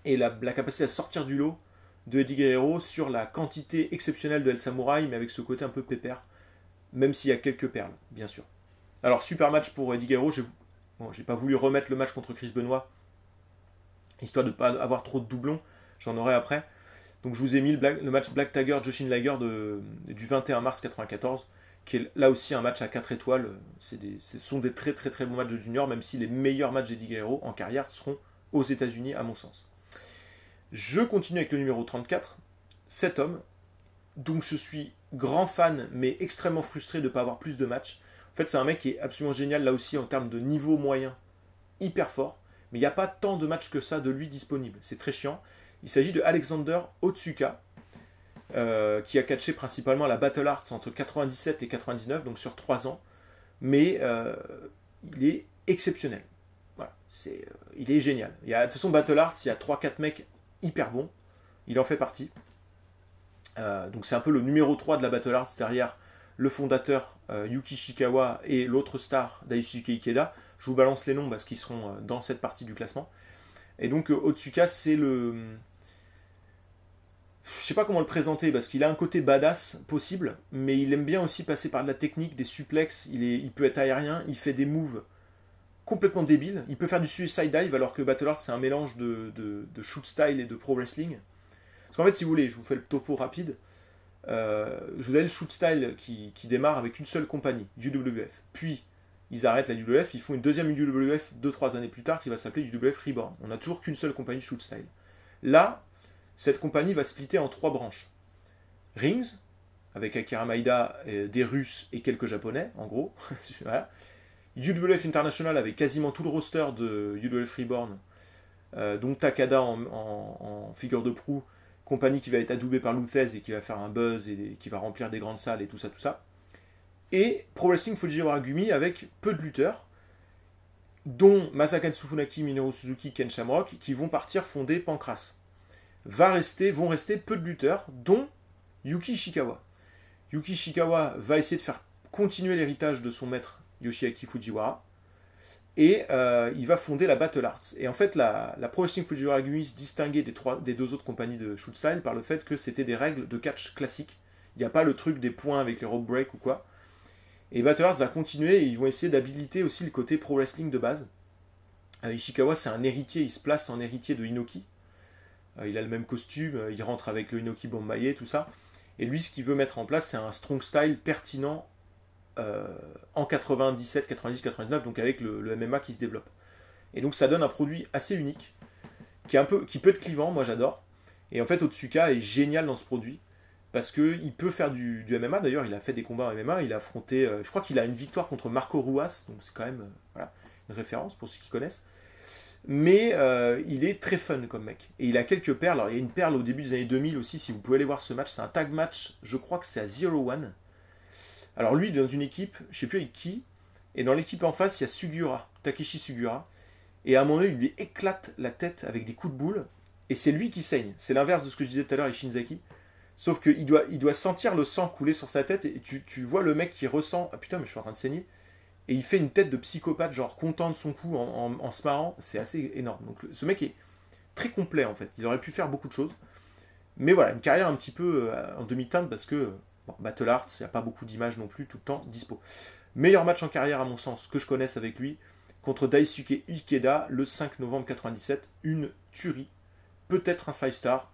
et la capacité à sortir du lot de Eddie Guerrero sur la quantité exceptionnelle de El Samurai, mais avec ce côté un peu pépère, même s'il y a quelques perles, bien sûr. Alors, super match pour Eddie Guerrero. J'ai pas voulu remettre le match contre Chris Benoit, histoire de ne pas avoir trop de doublons. J'en aurai après. Donc, je vous ai mis le match Black Tiger, Jushin Liger du 21 mars 94, qui est là aussi un match à 4 étoiles. Ce sont des très très très bons matchs de junior, même si les meilleurs matchs d'Eddie Guerrero en carrière seront aux États-Unis, à mon sens. Je continue avec le numéro 34, cet homme, dont je suis grand fan, mais extrêmement frustré de ne pas avoir plus de matchs. En fait, c'est un mec qui est absolument génial, là aussi, en termes de niveau moyen, hyper fort, mais il n'y a pas tant de matchs que ça de lui disponibles. C'est très chiant. Il s'agit de Alexander Otsuka, qui a catché principalement la Battle Arts entre 97 et 99, donc sur 3 ans, mais il est exceptionnel. Voilà, il est génial. De toute façon, Battle Arts, il y a 3-4 mecs hyper bons, il en fait partie. Donc c'est un peu le numéro 3 de la Battle Arts derrière le fondateur Yuki Ishikawa et l'autre star Daisuke Ikeda. Je vous balance les noms parce qu'ils seront dans cette partie du classement. Et donc Otsuka, c'est le... Je sais pas comment le présenter parce qu'il a un côté badass possible, mais il aime bien aussi passer par de la technique, des suplexes, il peut être aérien, il fait des moves complètement débiles. Il peut faire du suicide dive alors que Battle Arts c'est un mélange de shoot style et de pro wrestling. Parce qu'en fait, si vous voulez, je vous fais le topo rapide. Je vous donne le shoot style qui démarre avec une seule compagnie, UWF. Puis, ils arrêtent la UWF, ils font une deuxième UWF 2-3 années plus tard qui va s'appeler UWF Reborn. On n'a toujours qu'une seule compagnie de shoot style. Là, cette compagnie va splitter en 3 branches. Rings, avec Akira Maeda, des Russes et quelques Japonais, en gros. Voilà. UWF International avec quasiment tout le roster de UWF Reborn, donc Takada en figure de proue, compagnie qui va être adoubée par Luthez et qui va faire un buzz et qui va remplir des grandes salles et tout ça, tout ça. Et Pro Wrestling Fujiwara Gumi avec peu de lutteurs, dont Masakatsu Funaki, Minoru Suzuki, Ken Shamrock, qui vont partir fonder Pancras. Vont rester peu de lutteurs, dont Yuki Ishikawa. Yuki Ishikawa va essayer de faire continuer l'héritage de son maître Yoshiaki Fujiwara, et il va fonder la Battle Arts. Et en fait, la Pro Wrestling Fujiwara Gumi se distinguait des 2 autres compagnies de shoot style par le fait que c'était des règles de catch classiques. Il n'y a pas le truc des points avec les rope break ou quoi. Et Battle Arts va continuer et ils vont essayer d'habiliter aussi le côté pro wrestling de base. Ishikawa, c'est un héritier, il se place en héritier de Inoki. Il a le même costume, il rentre avec le Inoki Bombaye, tout ça. Et lui, ce qu'il veut mettre en place, c'est un strong style pertinent en 97, 90, 99, donc avec le MMA qui se développe. Et donc ça donne un produit assez unique, qui peut être clivant, moi j'adore. Et en fait, Otsuka est génial dans ce produit, parce qu'il peut faire du MMA, d'ailleurs il a fait des combats en MMA, il a affronté, je crois qu'il a une victoire contre Marco Ruas, donc c'est quand même voilà, une référence pour ceux qui connaissent. Mais il est très fun comme mec. Et il a quelques perles. Alors il y a une perle au début des années 2000 aussi, si vous pouvez aller voir ce match, c'est un tag match, je crois que c'est à 0-1. Alors lui, il est dans une équipe, je ne sais plus avec qui, et dans l'équipe en face, il y a Sugura, Takeshi Sugura, et à un moment donné, il lui éclate la tête avec des coups de boule, et c'est lui qui saigne. C'est l'inverse de ce que je disais tout à l'heure avec Shinzaki, sauf qu'il doit sentir le sang couler sur sa tête, et tu vois le mec qui ressent, ah putain, mais je suis en train de saigner, et il fait une tête de psychopathe, genre content de son coup, en se marrant, c'est assez énorme. Donc ce mec est très complet en fait, il aurait pu faire beaucoup de choses, mais voilà, une carrière un petit peu en demi-teinte, parce que... Bon, Battle Arts, il n'y a pas beaucoup d'images non plus tout le temps dispo. Meilleur match en carrière à mon sens que je connaisse avec lui, contre Daisuke Ikeda le 5 novembre 97, une tuerie, peut-être un 5-star.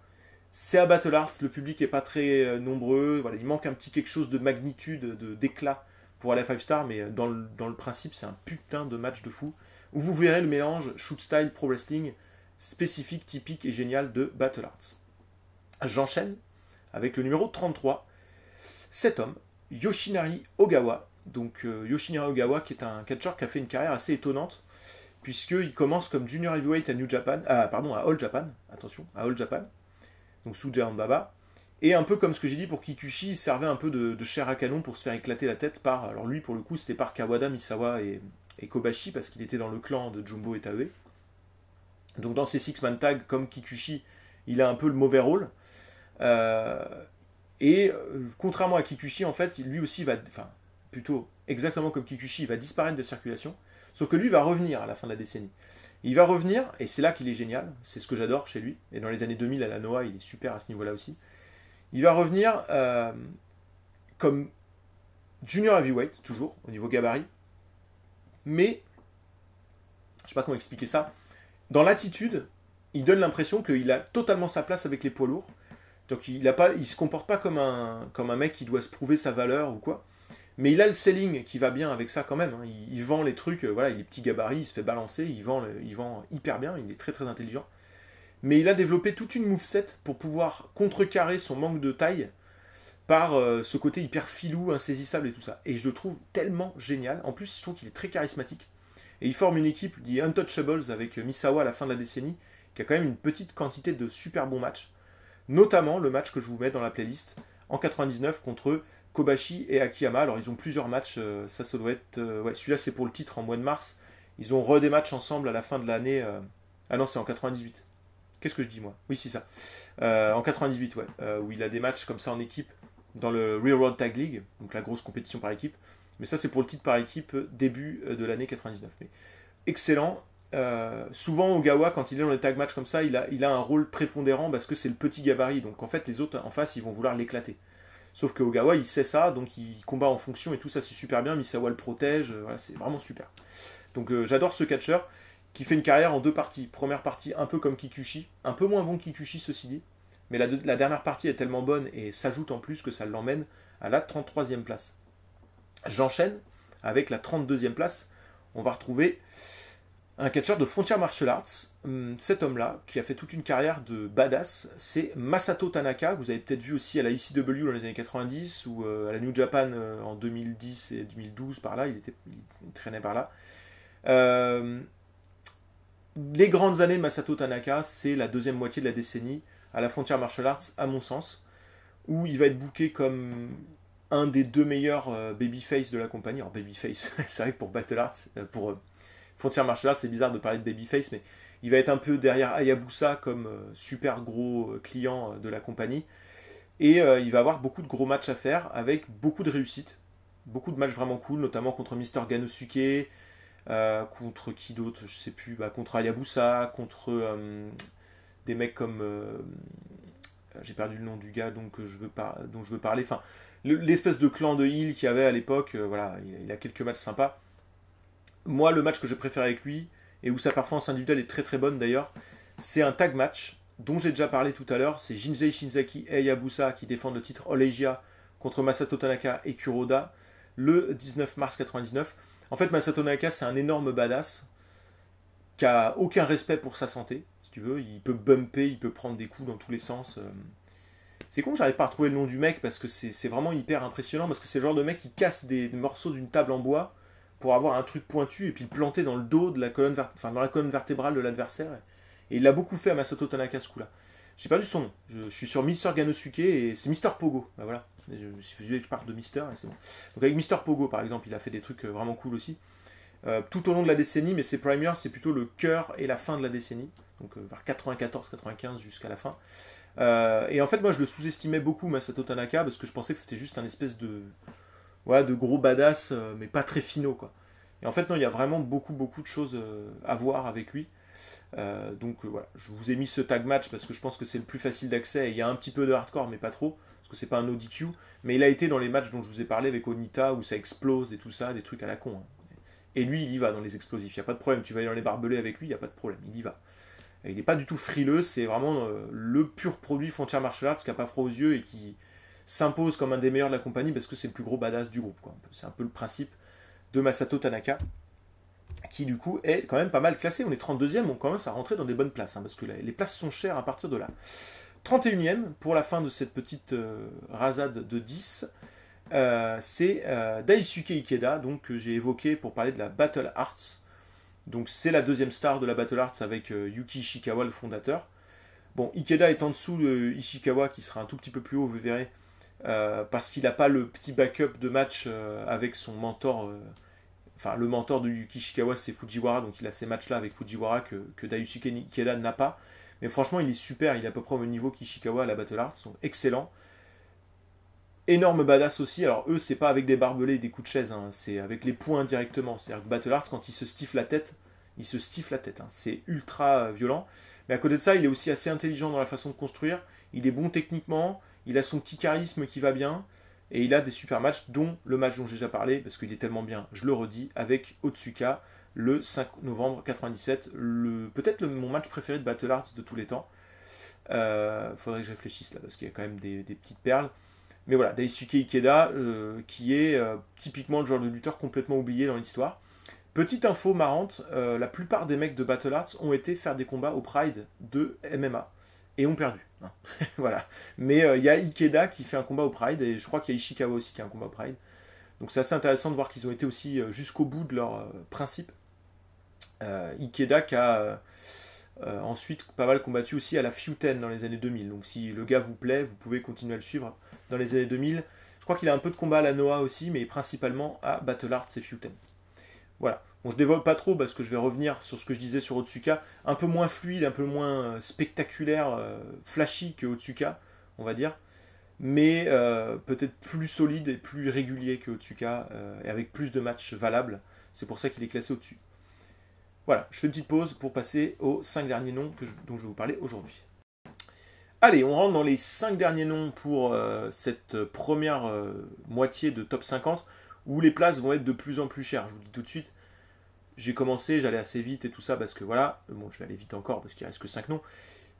C'est à Battle Arts, le public n'est pas très nombreux, voilà, il manque un petit quelque chose de magnitude, d'éclat pour aller à 5-star, mais dans le principe c'est un putain de match de fou, où vous verrez le mélange shoot style pro wrestling spécifique, typique et génial de Battle Arts. J'enchaîne avec le numéro 33, cet homme, Yoshinari Ogawa. Donc Yoshinari Ogawa qui est un catcheur qui a fait une carrière assez étonnante, puisqu'il commence comme junior heavyweight à à All Japan, attention, à All Japan, donc sous Giant Baba, et un peu comme ce que j'ai dit pour Kikuchi, il servait un peu de chair à canon pour se faire éclater la tête par, alors lui pour le coup c'était par Kawada, Misawa et Kobashi, parce qu'il était dans le clan de Jumbo et Taue. Donc dans ces six-man tag, comme Kikuchi, il a un peu le mauvais rôle, contrairement à Kikuchi, en fait, lui aussi va, enfin, plutôt exactement comme Kikuchi, il va disparaître de circulation, sauf que lui va revenir à la fin de la décennie. Il va revenir, et c'est là qu'il est génial, c'est ce que j'adore chez lui, et dans les années 2000 à la Noah, il est super à ce niveau-là aussi. Il va revenir comme junior heavyweight, toujours, au niveau gabarit, mais, je sais pas comment expliquer ça, dans l'attitude, il donne l'impression qu'il a totalement sa place avec les poids lourds, donc il se comporte pas comme un mec qui doit se prouver sa valeur ou quoi, mais il a le selling qui va bien avec ça quand même, hein. Il vend les trucs, voilà, il est petit gabarit, il se fait balancer, il vend hyper bien, il est très très intelligent. Mais il a développé toute une moveset pour pouvoir contrecarrer son manque de taille par ce côté hyper filou, insaisissable et tout ça. Et je le trouve tellement génial. En plus, je trouve qu'il est très charismatique. Et il forme une équipe, dit Untouchables, avec Misawa à la fin de la décennie, qui a quand même une petite quantité de super bons matchs. Notamment le match que je vous mets dans la playlist, en 99, contre Kobashi et Akiyama. Alors, ils ont plusieurs matchs, ça doit être... ouais, celui-là, c'est pour le titre en mois de mars. Ils ont des matchs ensemble à la fin de l'année... Ah non, c'est en 98. Qu'est-ce que je dis, moi? Oui, c'est ça. En 98, ouais. Où il a des matchs comme ça en équipe dans le Railroad Tag League, donc la grosse compétition par équipe. Mais ça, c'est pour le titre par équipe début de l'année 99. Mais excellent. Souvent, Ogawa, quand il est dans les tag matchs comme ça, il a un rôle prépondérant parce que c'est le petit gabarit. Donc en fait, les autres en face, ils vont vouloir l'éclater. Sauf que Ogawa, il sait ça, donc il combat en fonction et tout ça, c'est super bien. Misawa le protège, voilà, c'est vraiment super. Donc j'adore ce catcheur qui fait une carrière en deux parties. Première partie un peu comme Kikuchi, un peu moins bon que Kikuchi ceci dit, mais la dernière partie est tellement bonne et s'ajoute en plus que ça l'emmène à la 33e place. J'enchaîne avec la 32e place. On va retrouver un catcheur de Frontier Martial Arts. Cet homme-là, qui a fait toute une carrière de badass, c'est Masato Tanaka. Vous avez peut-être vu aussi à la ECW dans les années 90 ou à la New Japan en 2010 et 2012 par là. Il traînait par là. Les grandes années de Masato Tanaka, c'est la deuxième moitié de la décennie à la Frontier Martial Arts, à mon sens, où il va être booké comme un des deux meilleurs babyface de la compagnie. Alors babyface, c'est vrai que pour Battle Arts, pour Frontier Martial Arts, c'est bizarre de parler de babyface, mais il va être un peu derrière Hayabusa comme super gros client de la compagnie. Et il va avoir beaucoup de gros matchs à faire avec beaucoup de réussites. Beaucoup de matchs vraiment cool, notamment contre Mister Ganosuke, contre qui d'autre, je sais plus, contre Hayabusa, contre des mecs comme... j'ai perdu le nom du gars dont je veux parler. Enfin, l'espèce de clan de heel qu'il y avait à l'époque, voilà, il a quelques matchs sympas. Moi, le match que j'ai préféré avec lui, et où sa performance individuelle est très très bonne d'ailleurs, c'est un tag match dont j'ai déjà parlé tout à l'heure. C'est Jinsei Shinzaki et Hayabusa qui défendent le titre All Asia contre Masato Tanaka et Kuroda le 19 mars 99. En fait, Masato Tanaka, c'est un énorme badass qui a aucun respect pour sa santé, si tu veux. Il peut bumper, il peut prendre des coups dans tous les sens. C'est con, j'arrive pas à retrouver le nom du mec parce que c'est vraiment hyper impressionnant, parce que c'est le genre de mec qui casse des morceaux d'une table en bois pour avoir un truc pointu et puis le planter dans le dos de la colonne, dans la colonne vertébrale de l'adversaire. Et il l'a beaucoup fait à Masato Tanaka ce coup-là. J'ai perdu son nom. Je suis sur Mister Ganosuke et c'est Mister Pogo. Ben voilà. Je parle de Mister et c'est bon. Donc avec Mister Pogo par exemple, il a fait des trucs vraiment cool aussi. Tout au long de la décennie, mais ses premiers, c'est plutôt le cœur et la fin de la décennie. Donc vers 94-95 jusqu'à la fin. Et en fait, moi je le sous-estimais beaucoup, Masato Tanaka, parce que je pensais que c'était juste un espèce de gros badass, mais pas très finaux, quoi. Et en fait, non, il y a vraiment beaucoup de choses à voir avec lui. Donc voilà, je vous ai mis ce tag match parce que je pense que c'est le plus facile d'accès. Il y a un petit peu de hardcore, mais pas trop, parce que c'est pas un ODQ. Mais il a été dans les matchs dont je vous ai parlé avec Onita, où ça explose et tout ça, des trucs à la con. Hein. Et lui, il y va dans les explosifs, il n'y a pas de problème. Tu vas aller dans les barbelés avec lui, il n'y a pas de problème, il y va. Et il n'est pas du tout frileux, c'est vraiment le pur produit Frontier Martial Arts qui n'a pas froid aux yeux et qui s'impose comme un des meilleurs de la compagnie parce que c'est le plus gros badass du groupe, quoi. C'est un peu le principe de Masato Tanaka. qui du coup est quand même pas mal classé. On est 32e, on commence à rentrer dans des bonnes places, hein, parce que les places sont chères à partir de là. 31e, pour la fin de cette petite rasade de 10, c'est Daisuke Ikeda, donc, que j'ai évoqué pour parler de la Battle Arts. Donc c'est la deuxième star de la Battle Arts avec Yuki Ishikawa, le fondateur. Bon, Ikeda est en dessous de Ishikawa, qui sera un tout petit peu plus haut, vous verrez, parce qu'il n'a pas le petit backup de match avec son mentor. Enfin, le mentor de Yuki Ishikawa, c'est Fujiwara, donc il a ces matchs-là avec Fujiwara que Daisuke Ikeda n'a pas. Mais franchement, il est super, il est à peu près au même niveau qu'Ishikawa à la Battle Arts, donc excellent. Énorme badass aussi, alors eux, c'est pas avec des barbelés et des coups de chaise, hein, c'est avec les poings directement. C'est-à-dire que Battle Arts, quand il se stifle la tête, hein. C'est ultra violent. Mais à côté de ça, il est aussi assez intelligent dans la façon de construire, il est bon techniquement, il a son petit charisme qui va bien, et il a des super matchs, dont le match dont j'ai déjà parlé, parce qu'il est tellement bien, je le redis, avec Otsuka, le 5 novembre 97, peut-être mon match préféré de Battle Arts de tous les temps. Faudrait que je réfléchisse là, parce qu'il y a quand même des petites perles. Mais voilà, Daisuke Ikeda, qui est typiquement le genre de lutteur complètement oublié dans l'histoire. Petite info marrante, la plupart des mecs de Battle Arts ont été faire des combats au Pride de MMA et ont perdu. Hein. Voilà. Mais il y a Ikeda qui fait un combat au Pride, et je crois qu'il y a Ishikawa aussi qui a un combat au Pride. Donc c'est assez intéressant de voir qu'ils ont été aussi jusqu'au bout de leur principe. Ikeda qui a ensuite pas mal combattu aussi à la Feuten dans les années 2000. Donc si le gars vous plaît, vous pouvez continuer à le suivre dans les années 2000. Je crois qu'il a un peu de combat à la Noah aussi, mais principalement à Battle Arts et Feuten. Voilà. Bon, je dévoile pas trop parce que je vais revenir sur ce que je disais sur Otsuka. Un peu moins fluide, un peu moins spectaculaire, flashy que Otsuka, on va dire. Mais peut-être plus solide et plus régulier que Otsuka, et avec plus de matchs valables. C'est pour ça qu'il est classé au-dessus. Voilà, je fais une petite pause pour passer aux 5 derniers noms dont je vais vous parler aujourd'hui. Allez, on rentre dans les 5 derniers noms pour cette première moitié de top 50, où les places vont être de plus en plus chères. Je vous le dis tout de suite, j'ai commencé, j'allais assez vite et tout ça, parce que voilà, bon, je vais aller vite encore, parce qu'il reste que 5 noms,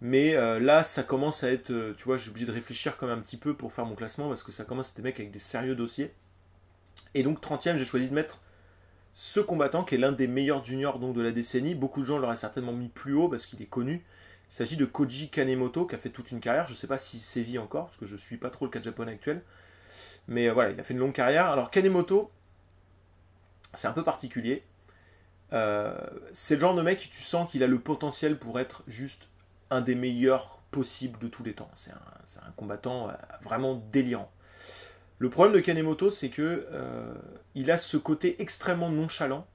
mais là, ça commence à être, tu vois, j'ai obligé de réfléchir quand même un petit peu pour faire mon classement, parce que ça commence à être des mecs avec des sérieux dossiers. Et donc, 30e, j'ai choisi de mettre ce combattant qui est l'un des meilleurs juniors donc, de la décennie. Beaucoup de gens l'auraient certainement mis plus haut parce qu'il est connu. Il s'agit de Koji Kanemoto qui a fait toute une carrière. Je ne sais pas s'il sévit encore parce que je ne suis pas trop le catch japonais actuel. Mais voilà, il a fait une longue carrière. Alors Kanemoto, c'est un peu particulier. C'est le genre de mec, tu sens qu'il a le potentiel pour être juste un des meilleurs possibles de tous les temps. C'est un combattant vraiment délirant. Le problème de Kanemoto, c'est que il a ce côté extrêmement nonchalant.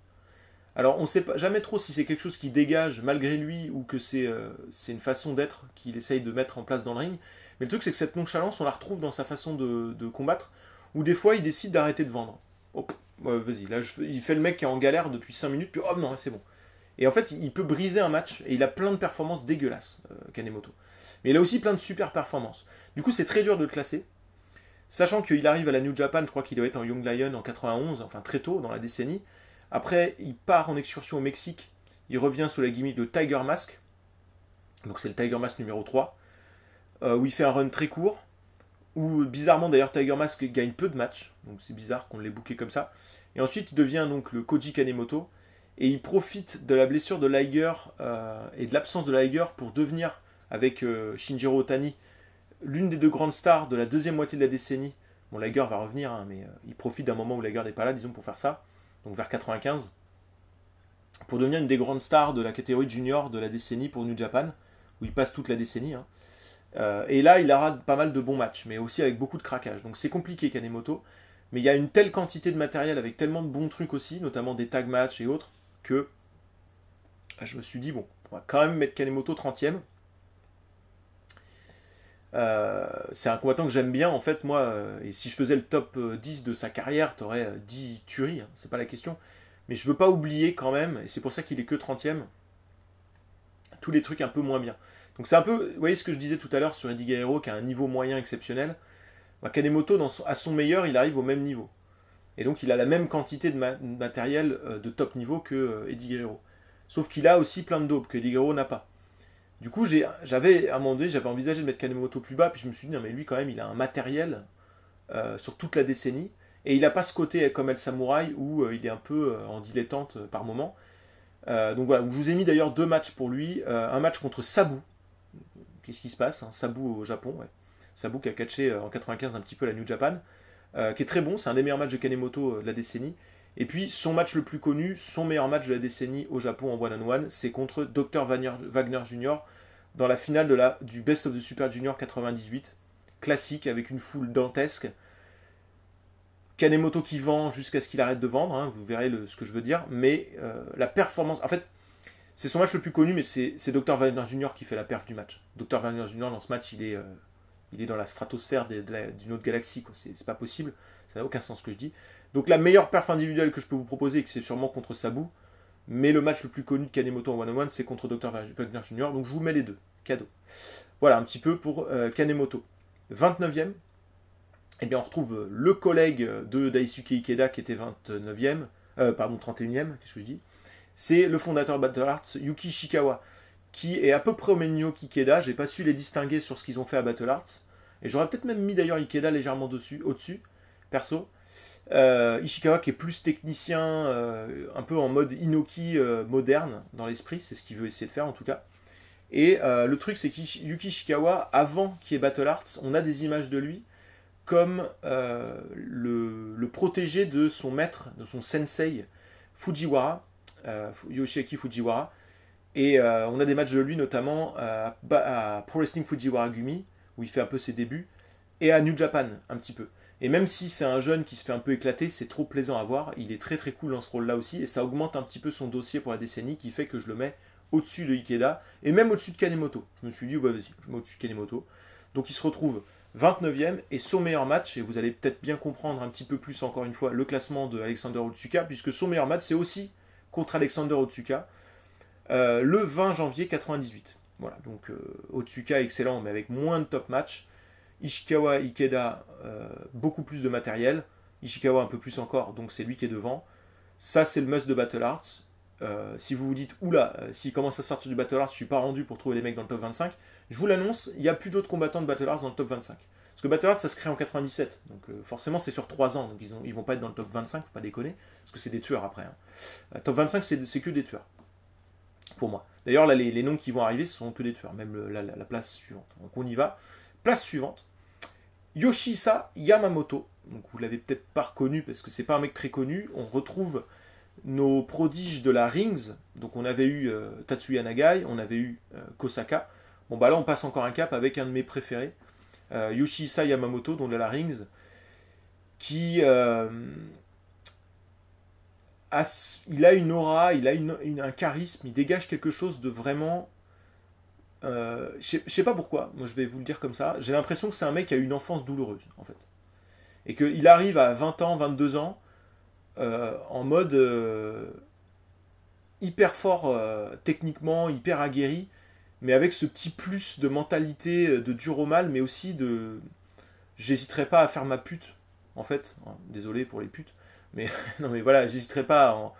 Alors, on ne sait jamais trop si c'est quelque chose qui dégage malgré lui ou que c'est une façon d'être qu'il essaye de mettre en place dans le ring. Mais le truc, c'est que cette nonchalance, on la retrouve dans sa façon de combattre, où des fois, il décide d'arrêter de vendre. Oh, vas-y, là, il fait le mec qui est en galère depuis 5 minutes, puis oh non, c'est bon. Et en fait, il peut briser un match, et il a plein de performances dégueulasses, Kanemoto. Mais il a aussi plein de super performances. Du coup, c'est très dur de le classer. Sachant qu'il arrive à la New Japan, je crois qu'il doit être en Young Lion en 91, enfin très tôt dans la décennie. Après, il part en excursion au Mexique. Il revient sous la gimmick de Tiger Mask. Donc c'est le Tiger Mask numéro 3. Où il fait un run très court. Où bizarrement d'ailleurs Tiger Mask gagne peu de matchs. Donc c'est bizarre qu'on l'ait booké comme ça. Et ensuite il devient donc le Koji Kanemoto. Et il profite de la blessure de Liger et de l'absence de Liger pour devenir, avec Shinjiro Otani, l'une des deux grandes stars de la deuxième moitié de la décennie. Bon, Liger va revenir, hein, mais il profite d'un moment où Liger n'est pas là, disons, pour faire ça. Donc vers 95. Pour devenir une des grandes stars de la catégorie junior de la décennie pour New Japan, où il passe toute la décennie. Hein. Et là, il aura pas mal de bons matchs, mais aussi avec beaucoup de craquage. Donc c'est compliqué, Kanemoto. Mais il y a une telle quantité de matériel avec tellement de bons trucs aussi, notamment des tag matchs et autres, que je me suis dit, bon, on va quand même mettre Kanemoto 30e. C'est un combattant que j'aime bien en fait moi, et si je faisais le top 10 de sa carrière, t'aurais 10 tueries, hein, c'est pas la question, mais je veux pas oublier quand même, et c'est pour ça qu'il est que 30e, tous les trucs un peu moins bien. Donc c'est un peu, vous voyez ce que je disais tout à l'heure sur Eddie Guerrero qui a un niveau moyen exceptionnel, Kanemoto à son meilleur il arrive au même niveau, et donc il a la même quantité de matériel de top niveau que Eddie Guerrero, sauf qu'il a aussi plein de dopes que Eddie Guerrero n'a pas. Du coup, j'avais envisagé de mettre Kanemoto plus bas, puis je me suis dit, non mais lui quand même, il a un matériel sur toute la décennie, Et il n'a pas ce côté comme El Samouraï où il est un peu en dilettante par moment. Donc voilà, je vous ai mis d'ailleurs 2 matchs pour lui. Un match contre Sabu. Qu'est-ce qui se passe, hein, Sabu au Japon, ouais. Sabu qui a catché en 95 un petit peu la New Japan. Qui est très bon, c'est un des meilleurs matchs de Kanemoto de la décennie. Et puis son match le plus connu, son meilleur match de la décennie au Japon en one-on-one, c'est contre Dr Wagner Jr. dans la finale du Best of the Super Junior 98. Classique, avec une foule dantesque. Kanemoto qui vend jusqu'à ce qu'il arrête de vendre, hein, vous verrez ce que je veux dire, mais la performance... En fait, c'est son match le plus connu, mais c'est Dr Wagner Jr. qui fait la perf du match. Dr Wagner Jr. dans ce match, il est dans la stratosphère d'une autre galaxie, quoi. C'est pas possible, ça n'a aucun sens ce que je dis. Donc la meilleure perf individuelle que je peux vous proposer, c'est sûrement contre Sabu, mais le match le plus connu de Kanemoto en one-on-one, c'est contre Dr Wagner Jr., donc je vous mets les deux, cadeau. Voilà un petit peu pour Kanemoto. 29e, eh bien on retrouve le collègue de Daisuke Ikeda qui était 29e, pardon 31e, qu'est-ce que je dis. C'est le fondateur de Battle Arts, Yuki Ishikawa, qui est à peu près au même niveau qu'Ikeda. J'ai pas su les distinguer sur ce qu'ils ont fait à Battle Arts. Et j'aurais peut-être même mis d'ailleurs Ikeda légèrement au-dessus, perso. Ishikawa qui est plus technicien, un peu en mode Inoki moderne dans l'esprit, c'est ce qu'il veut essayer de faire en tout cas. Et le truc c'est que Yuki Ishikawa, avant qu'il y ait Battle Arts, on a des images de lui comme le protégé de son maître, de son sensei Fujiwara, Yoshiaki Fujiwara. Et on a des matchs de lui notamment à Pro Wrestling Fujiwara Gumi, où il fait un peu ses débuts, et à New Japan un petit peu. Et même si c'est un jeune qui se fait un peu éclater, c'est trop plaisant à voir. Il est très très cool dans ce rôle-là aussi, et ça augmente un petit peu son dossier pour la décennie, qui fait que je le mets au-dessus de Ikeda, et même au-dessus de Kanemoto. Je me suis dit, ouais, vas-y, je le mets au-dessus de Kanemoto. Donc il se retrouve 29e, et son meilleur match, et vous allez peut-être bien comprendre un petit peu plus encore une fois le classement de Alexander Otsuka, puisque son meilleur match, c'est aussi contre Alexander Otsuka, le 20 janvier 98. Voilà, donc Otsuka excellent, mais avec moins de top match. Ishikawa, Ikeda, beaucoup plus de matériel. Ishikawa un peu plus encore, donc c'est lui qui est devant. Ça, c'est le must de Battle Arts. Si vous vous dites, oula, s'il commence à sortir du Battle Arts, je suis pas rendu pour trouver les mecs dans le top 25, je vous l'annonce, il n'y a plus d'autres combattants de Battle Arts dans le top 25. Parce que Battle Arts, ça se crée en 97, donc forcément c'est sur 3 ans, donc ils vont pas être dans le top 25, faut pas déconner, parce que c'est des tueurs après. Hein. Top 25, c'est que des tueurs, pour moi. D'ailleurs, là, les noms qui vont arriver, ce sont que des tueurs, même la place suivante. Donc on y va. Place suivante. Yoshihisa Yamamoto, donc vous l'avez peut-être pas reconnu parce que c'est pas un mec très connu. On retrouve nos prodiges de la Rings, donc on avait eu Tatsuya Nagai, on avait eu Kosaka. Bon bah là on passe encore un cap avec un de mes préférés, Yoshihisa Yamamoto, donc de la Rings, qui il a une aura, il a un charisme, il dégage quelque chose de vraiment... je sais pas pourquoi, moi je vais vous le dire comme ça, j'ai l'impression que c'est un mec qui a eu une enfance douloureuse, en fait. Et qu'il arrive à 20 ans, 22 ans, en mode hyper fort techniquement, hyper aguerri, mais avec ce petit plus de mentalité de dur au mal, mais aussi de... J'hésiterai pas à faire ma pute, en fait. Désolé pour les putes, mais non mais voilà, j'hésiterai pas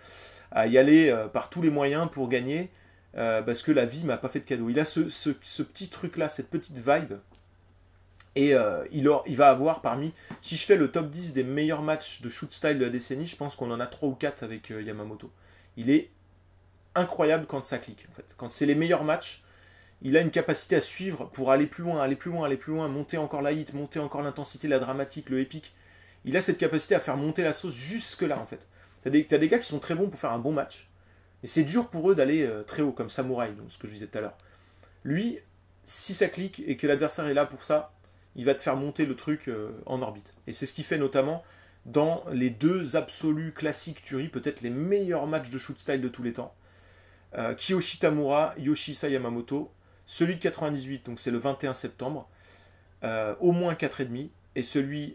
à y aller par tous les moyens pour gagner, parce que la vie m'a pas fait de cadeau. Il a ce petit truc-là, cette petite vibe, et il va avoir parmi... Si je fais le top 10 des meilleurs matchs de shoot style de la décennie, je pense qu'on en a 3 ou 4 avec Yamamoto. Il est incroyable quand ça clique, en fait. Quand c'est les meilleurs matchs, il a une capacité à suivre pour aller plus loin, aller plus loin, aller plus loin, monter encore la hit, monter encore l'intensité, la dramatique, le épique. Il a cette capacité à faire monter la sauce jusque-là, en fait. T'as des gars qui sont très bons pour faire un bon match, mais c'est dur pour eux d'aller très haut, comme Samouraï, donc ce que je disais tout à l'heure. Lui, si ça clique et que l'adversaire est là pour ça, il va te faire monter le truc en orbite. Et c'est ce qu'il fait notamment dans les 2 absolus classiques tueries, peut-être les meilleurs matchs de shoot style de tous les temps. Kiyoshi Tamura, Yoshihisa Yamamoto, celui de 98, donc c'est le 21 septembre, au moins 4,5, et celui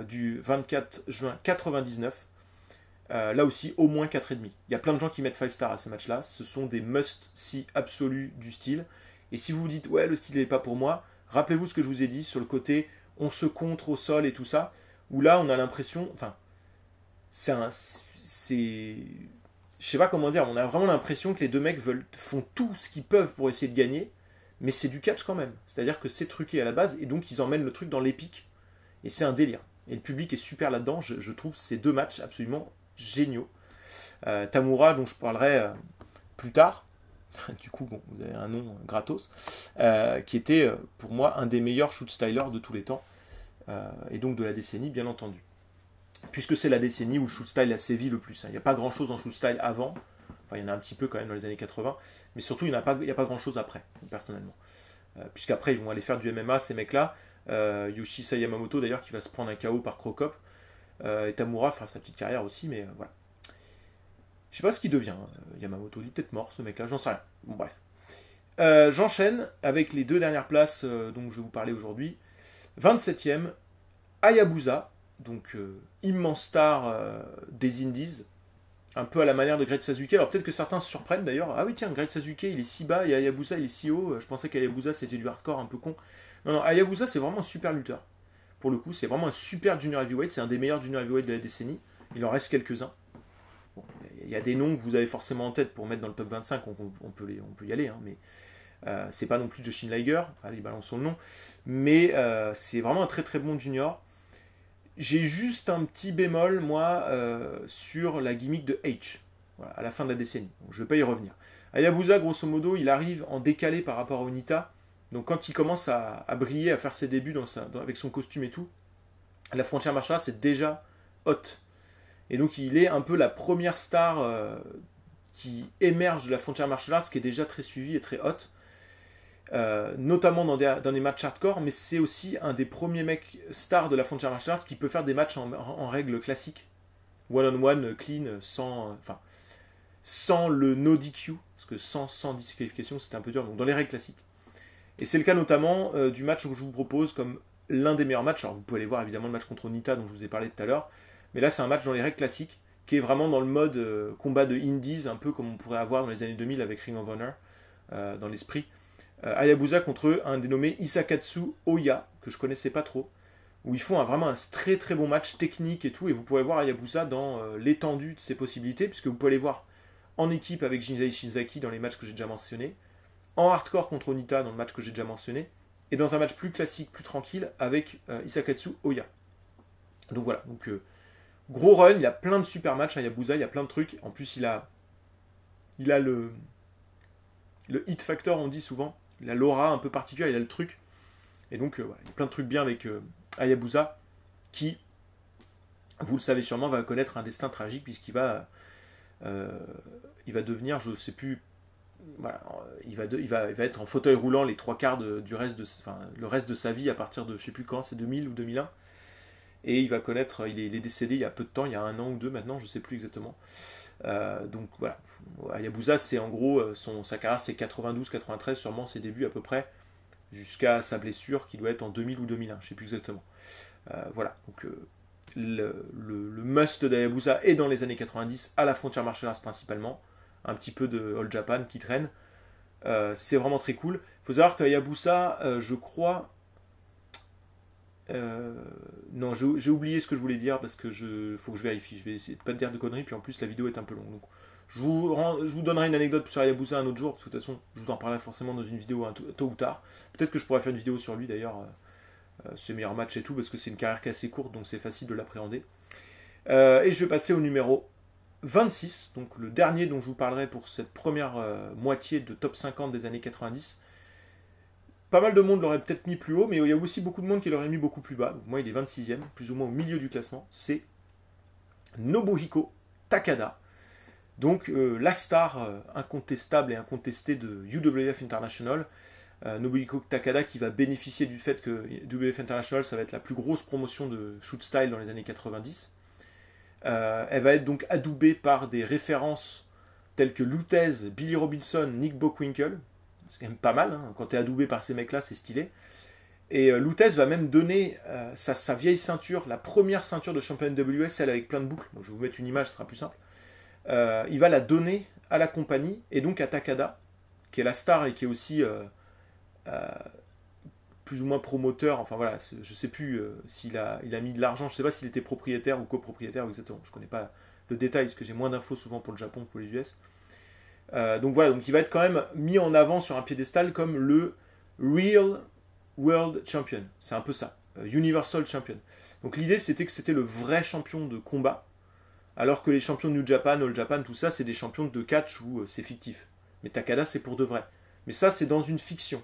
du 24 juin 99, là aussi au moins 4,5. Il y a plein de gens qui mettent 5 stars à ces matchs-là, ce sont des must-see absolus du style, et si vous vous dites, ouais, le style n'est pas pour moi, rappelez-vous ce que je vous ai dit sur le côté, on se contre au sol et tout ça, où là on a l'impression, enfin, c'est... Je sais pas comment dire, on a vraiment l'impression que les 2 mecs font tout ce qu'ils peuvent pour essayer de gagner, mais c'est du catch quand même. C'est-à-dire que c'est truqué à la base, et donc ils emmènent le truc dans l'épique, et c'est un délire. Et le public est super là-dedans. Je trouve ces deux matchs absolument géniaux. Tamura, dont je parlerai plus tard, du coup, bon, vous avez un nom gratos, qui était pour moi un des meilleurs shoot-stylers de tous les temps, et donc de la décennie, bien entendu. Puisque c'est la décennie où le shoot-style a sévi le plus. Il n'y a pas grand-chose en shoot-style avant, enfin il y en a un petit peu quand même dans les années 80, mais surtout il n'y a pas grand-chose après, personnellement. Puisqu'après ils vont aller faire du MMA, ces mecs-là. Yoshisa Yamamoto d'ailleurs qui va se prendre un KO par Crocop, et Tamura faire sa petite carrière aussi, mais voilà. Je sais pas ce qu'il devient, Yamamoto, il est peut-être mort ce mec-là, j'en sais rien. Bon bref. J'enchaîne avec les deux dernières places dont je vais vous parler aujourd'hui. 27e, Hayabusa, donc immense star des Indies, un peu à la manière de Great Sasuke. Alors peut-être que certains se surprennent d'ailleurs. Ah oui tiens, Great Sasuke il est si bas et Hayabusa il est si haut. Je pensais qu'Hayabusa c'était du hardcore un peu con. Non, non, Hayabusa c'est vraiment un super lutteur. Pour le coup, c'est vraiment un super junior heavyweight. C'est un des meilleurs junior heavyweight de la décennie. Il en reste quelques-uns. Bon, il y a des noms que vous avez forcément en tête pour mettre dans le top 25. On peut y aller, hein, mais c'est pas non plus Jushin Liger. Allez, balançons le nom. Mais c'est vraiment un très très bon junior. J'ai juste un petit bémol, moi, sur la gimmick de H, voilà, à la fin de la décennie. Donc, je ne vais pas y revenir. Hayabusa, grosso modo, il arrive en décalé par rapport à Onita. Donc quand il commence à briller, à faire ses débuts avec son costume et tout, la frontière martial arts, c'est déjà hot. Et donc il est un peu la première star qui émerge de la frontière martial arts, qui est déjà très suivie et très hot. Notamment dans des matchs hardcore, mais c'est aussi un des premiers mecs stars de la frontière martial arts qui peut faire des matchs en règle classique, one-on-one, clean, sans le no DQ, parce que sans disqualification c'était un peu dur, donc dans les règles classiques. Et c'est le cas notamment du match que je vous propose comme l'un des meilleurs matchs. Alors vous pouvez aller voir évidemment le match contre Onita dont je vous ai parlé tout à l'heure, mais là c'est un match dans les règles classiques qui est vraiment dans le mode combat de indies, un peu comme on pourrait avoir dans les années 2000 avec Ring of Honor, dans l'esprit. Hayabusa contre un dénommé Isakatsu Oya, que je connaissais pas trop, où ils font vraiment un très très bon match technique et tout, et vous pouvez voir Hayabusa dans l'étendue de ses possibilités, puisque vous pouvez aller voir en équipe avec Jinzai Shizaki dans les matchs que j'ai déjà mentionnés, en hardcore contre Onita dans le match que j'ai déjà mentionné, et dans un match plus classique, plus tranquille, avec Isakatsu Oya. Donc voilà, donc gros run, il y a plein de super matchs, Hayabusa, il y a plein de trucs, en plus il a le hit factor, on dit souvent, il a l'aura un peu particulière, il a le truc, et donc voilà, il y a plein de trucs bien avec Hayabusa, qui, vous le savez sûrement, va connaître un destin tragique, puisqu'il va devenir, je sais plus, voilà, il va être en fauteuil roulant les 3/4 le reste de sa vie à partir de, je sais plus quand, c'est 2000 ou 2001, et il va connaître, il est décédé il y a peu de temps, il y a 1 an ou 2 maintenant, je sais plus exactement. Donc voilà, Hayabusa c'est en gros, sa carrière c'est 92-93 sûrement, ses débuts à peu près, jusqu'à sa blessure qui doit être en 2000 ou 2001, je sais plus exactement. Voilà, donc le must d'Hayabusa est dans les années 90, à la frontière martial arts principalement, un petit peu de All Japan qui traîne. C'est vraiment très cool. Il faut savoir qu'Hayabusa, je crois... non, j'ai oublié ce que je voulais dire parce que faut que je vérifie. Je vais essayer de pas te dire de conneries, puis en plus la vidéo est un peu longue. Donc, je vous donnerai une anecdote sur Hayabusa un autre jour, parce que de toute façon, je vous en parlerai forcément dans une vidéo tôt ou tard. Peut-être que je pourrais faire une vidéo sur lui d'ailleurs, ses meilleurs matchs et tout, parce que c'est une carrière qui est assez courte, donc c'est facile de l'appréhender. Et je vais passer au numéro 26, donc le dernier dont je vous parlerai pour cette première moitié de top 50 des années 90. Pas mal de monde l'aurait peut-être mis plus haut, mais il y a aussi beaucoup de monde qui l'aurait mis beaucoup plus bas. Donc moi, il est 26e, plus ou moins au milieu du classement. C'est Nobuhiko Takada. Donc la star incontestable et incontestée de UWF International. Nobuhiko Takada qui va bénéficier du fait que UWF International, ça va être la plus grosse promotion de shoot style dans les années 90. Elle va être donc adoubée par des références telles que Luthez, Billy Robinson, Nick Bockwinkel. C'est quand même pas mal, hein. Quand tu es adoubé par ces mecs-là, c'est stylé. Et Luthez va même donner sa vieille ceinture, la première ceinture de champion NWS, celle avec plein de boucles. Bon, je vais vous mettre une image, ce sera plus simple. Il va la donner à la compagnie, et donc à Takada, qui est la star et qui est aussi plus ou moins promoteur. Enfin voilà, je sais plus s'il a mis de l'argent, je sais pas s'il était propriétaire ou copropriétaire exactement. Je connais pas le détail, parce que j'ai moins d'infos souvent pour le Japon que pour les US. Donc voilà, donc il va être quand même mis en avant sur un piédestal comme le Real World Champion. C'est un peu ça. Universal Champion. Donc l'idée c'était que c'était le vrai champion de combat, alors que les champions de New Japan, All Japan, tout ça, c'est des champions de catch où c'est fictif. Mais Takada, c'est pour de vrai. Mais ça, c'est dans une fiction.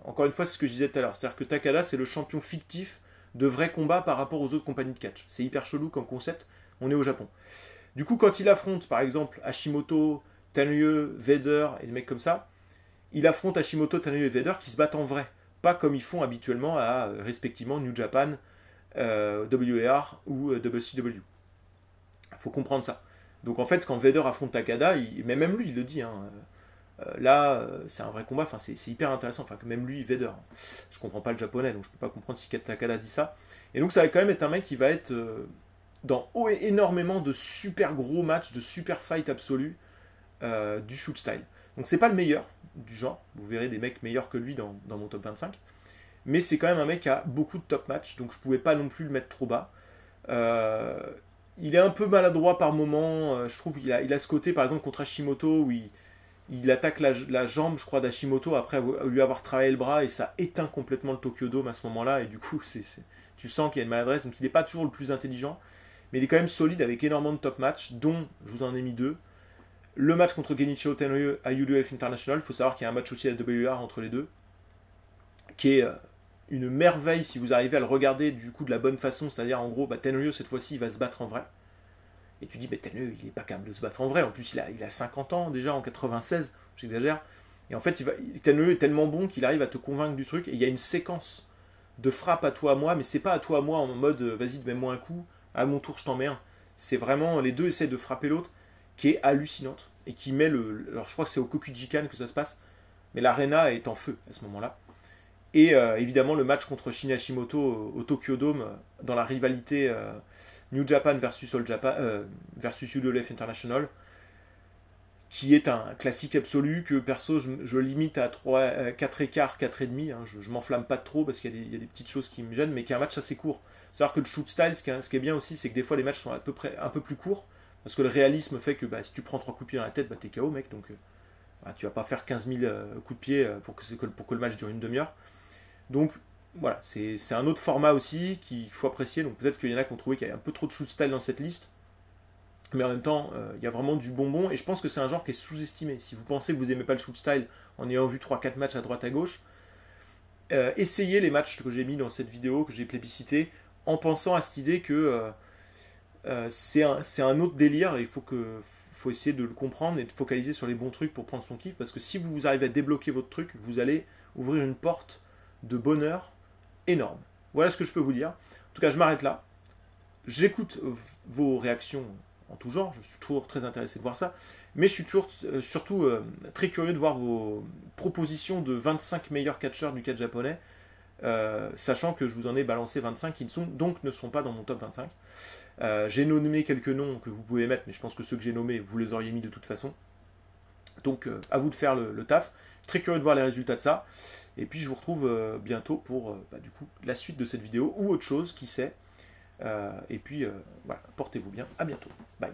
Encore une fois, c'est ce que je disais tout à l'heure. C'est-à-dire que Takada, c'est le champion fictif de vrai combat par rapport aux autres compagnies de catch. C'est hyper chelou comme concept. On est au Japon. Du coup, quand il affronte, par exemple, Hashimoto, Tenryu, Vader et des mecs comme ça, il affronte Hashimoto, Tenryu et Vader qui se battent en vrai. Pas comme ils font habituellement à, respectivement, New Japan, WAR ou WCW. Il faut comprendre ça. Donc en fait, quand Vader affronte Takada, mais même lui, il le dit, hein, là, c'est un vrai combat, enfin, c'est hyper intéressant, enfin, que même lui, Vader. Je comprends pas le japonais, donc je peux pas comprendre si Takada dit ça. Et donc ça va quand même être un mec qui va être dans énormément de super gros matchs, de super fights absolus du shoot style. Donc c'est pas le meilleur du genre, vous verrez des mecs meilleurs que lui dans mon top 25, mais c'est quand même un mec qui a beaucoup de top matchs, donc je pouvais pas non plus le mettre trop bas. Il est un peu maladroit par moment, je trouve, il a ce côté par exemple contre Hashimoto où il attaque la jambe, je crois, d'Hashimoto après lui avoir travaillé le bras et ça éteint complètement le Tokyo Dome à ce moment-là, et du coup tu sens qu'il y a une maladresse, donc il n'est pas toujours le plus intelligent, mais il est quand même solide avec énormément de top matchs, dont, je vous en ai mis 2, le match contre Genichiro Tenryu à UWF International. Il faut savoir qu'il y a un match aussi à WR entre les deux, qui est une merveille si vous arrivez à le regarder du coup de la bonne façon, c'est-à-dire en gros, Tenryu cette fois-ci il va se battre en vrai. Et tu dis, Tenryu il n'est pas capable de se battre en vrai, en plus il a 50 ans déjà, en 96, j'exagère. Et en fait, Tenryu est tellement bon qu'il arrive à te convaincre du truc, et il y a une séquence de frappe à toi à moi, mais c'est pas à toi à moi en mode vas-y mets-moi un coup, à mon tour je t'en mets un. C'est vraiment, les deux essaient de frapper l'autre, qui est hallucinante, et qui met alors je crois que c'est au Kokujikan que ça se passe, mais l'arena est en feu à ce moment-là. Et évidemment le match contre Shin Hashimoto au Tokyo Dome, dans la rivalité New Japan versus All Japan, versus UWF International, qui est un classique absolu, que perso je limite à 4 écarts, 4,5, hein, je m'enflamme pas trop parce qu'il y a des petites choses qui me gênent, mais qui est un match assez court. C'est-à-dire que le shoot style, ce qui est bien aussi, c'est que des fois les matchs sont à peu près un peu plus courts, parce que le réalisme fait que si tu prends 3 coups de pied dans la tête, t'es KO mec, donc tu vas pas faire 15 000 coups de pied pour que le match dure une demi-heure. Donc voilà, c'est un autre format aussi qu'il faut apprécier, donc peut-être qu'il y en a qui ont trouvé qu'il y avait un peu trop de shoot style dans cette liste, mais en même temps, il y a vraiment du bonbon, et je pense que c'est un genre qui est sous-estimé. Si vous pensez que vous n'aimez pas le shoot style en ayant vu 3-4 matchs à droite à gauche, essayez les matchs que j'ai mis dans cette vidéo, que j'ai plébiscité, en pensant à cette idée que c'est un autre délire, et il faut essayer de le comprendre et de focaliser sur les bons trucs pour prendre son kiff, parce que si vous arrivez à débloquer votre truc, vous allez ouvrir une porte de bonheur énorme. Voilà ce que je peux vous dire. En tout cas, je m'arrête là. J'écoute vos réactions en tout genre, je suis toujours très intéressé de voir ça, mais je suis toujours, surtout très curieux de voir vos propositions de 25 meilleurs catcheurs du catch japonais, sachant que je vous en ai balancé 25 qui donc ne sont pas dans mon top 25. J'ai nommé quelques noms que vous pouvez mettre, mais je pense que ceux que j'ai nommés, vous les auriez mis de toute façon. Donc à vous de faire le taf. Très curieux de voir les résultats de ça. Et puis je vous retrouve bientôt pour du coup, la suite de cette vidéo, ou autre chose, qui sait. Et puis voilà, portez-vous bien, à bientôt. Bye.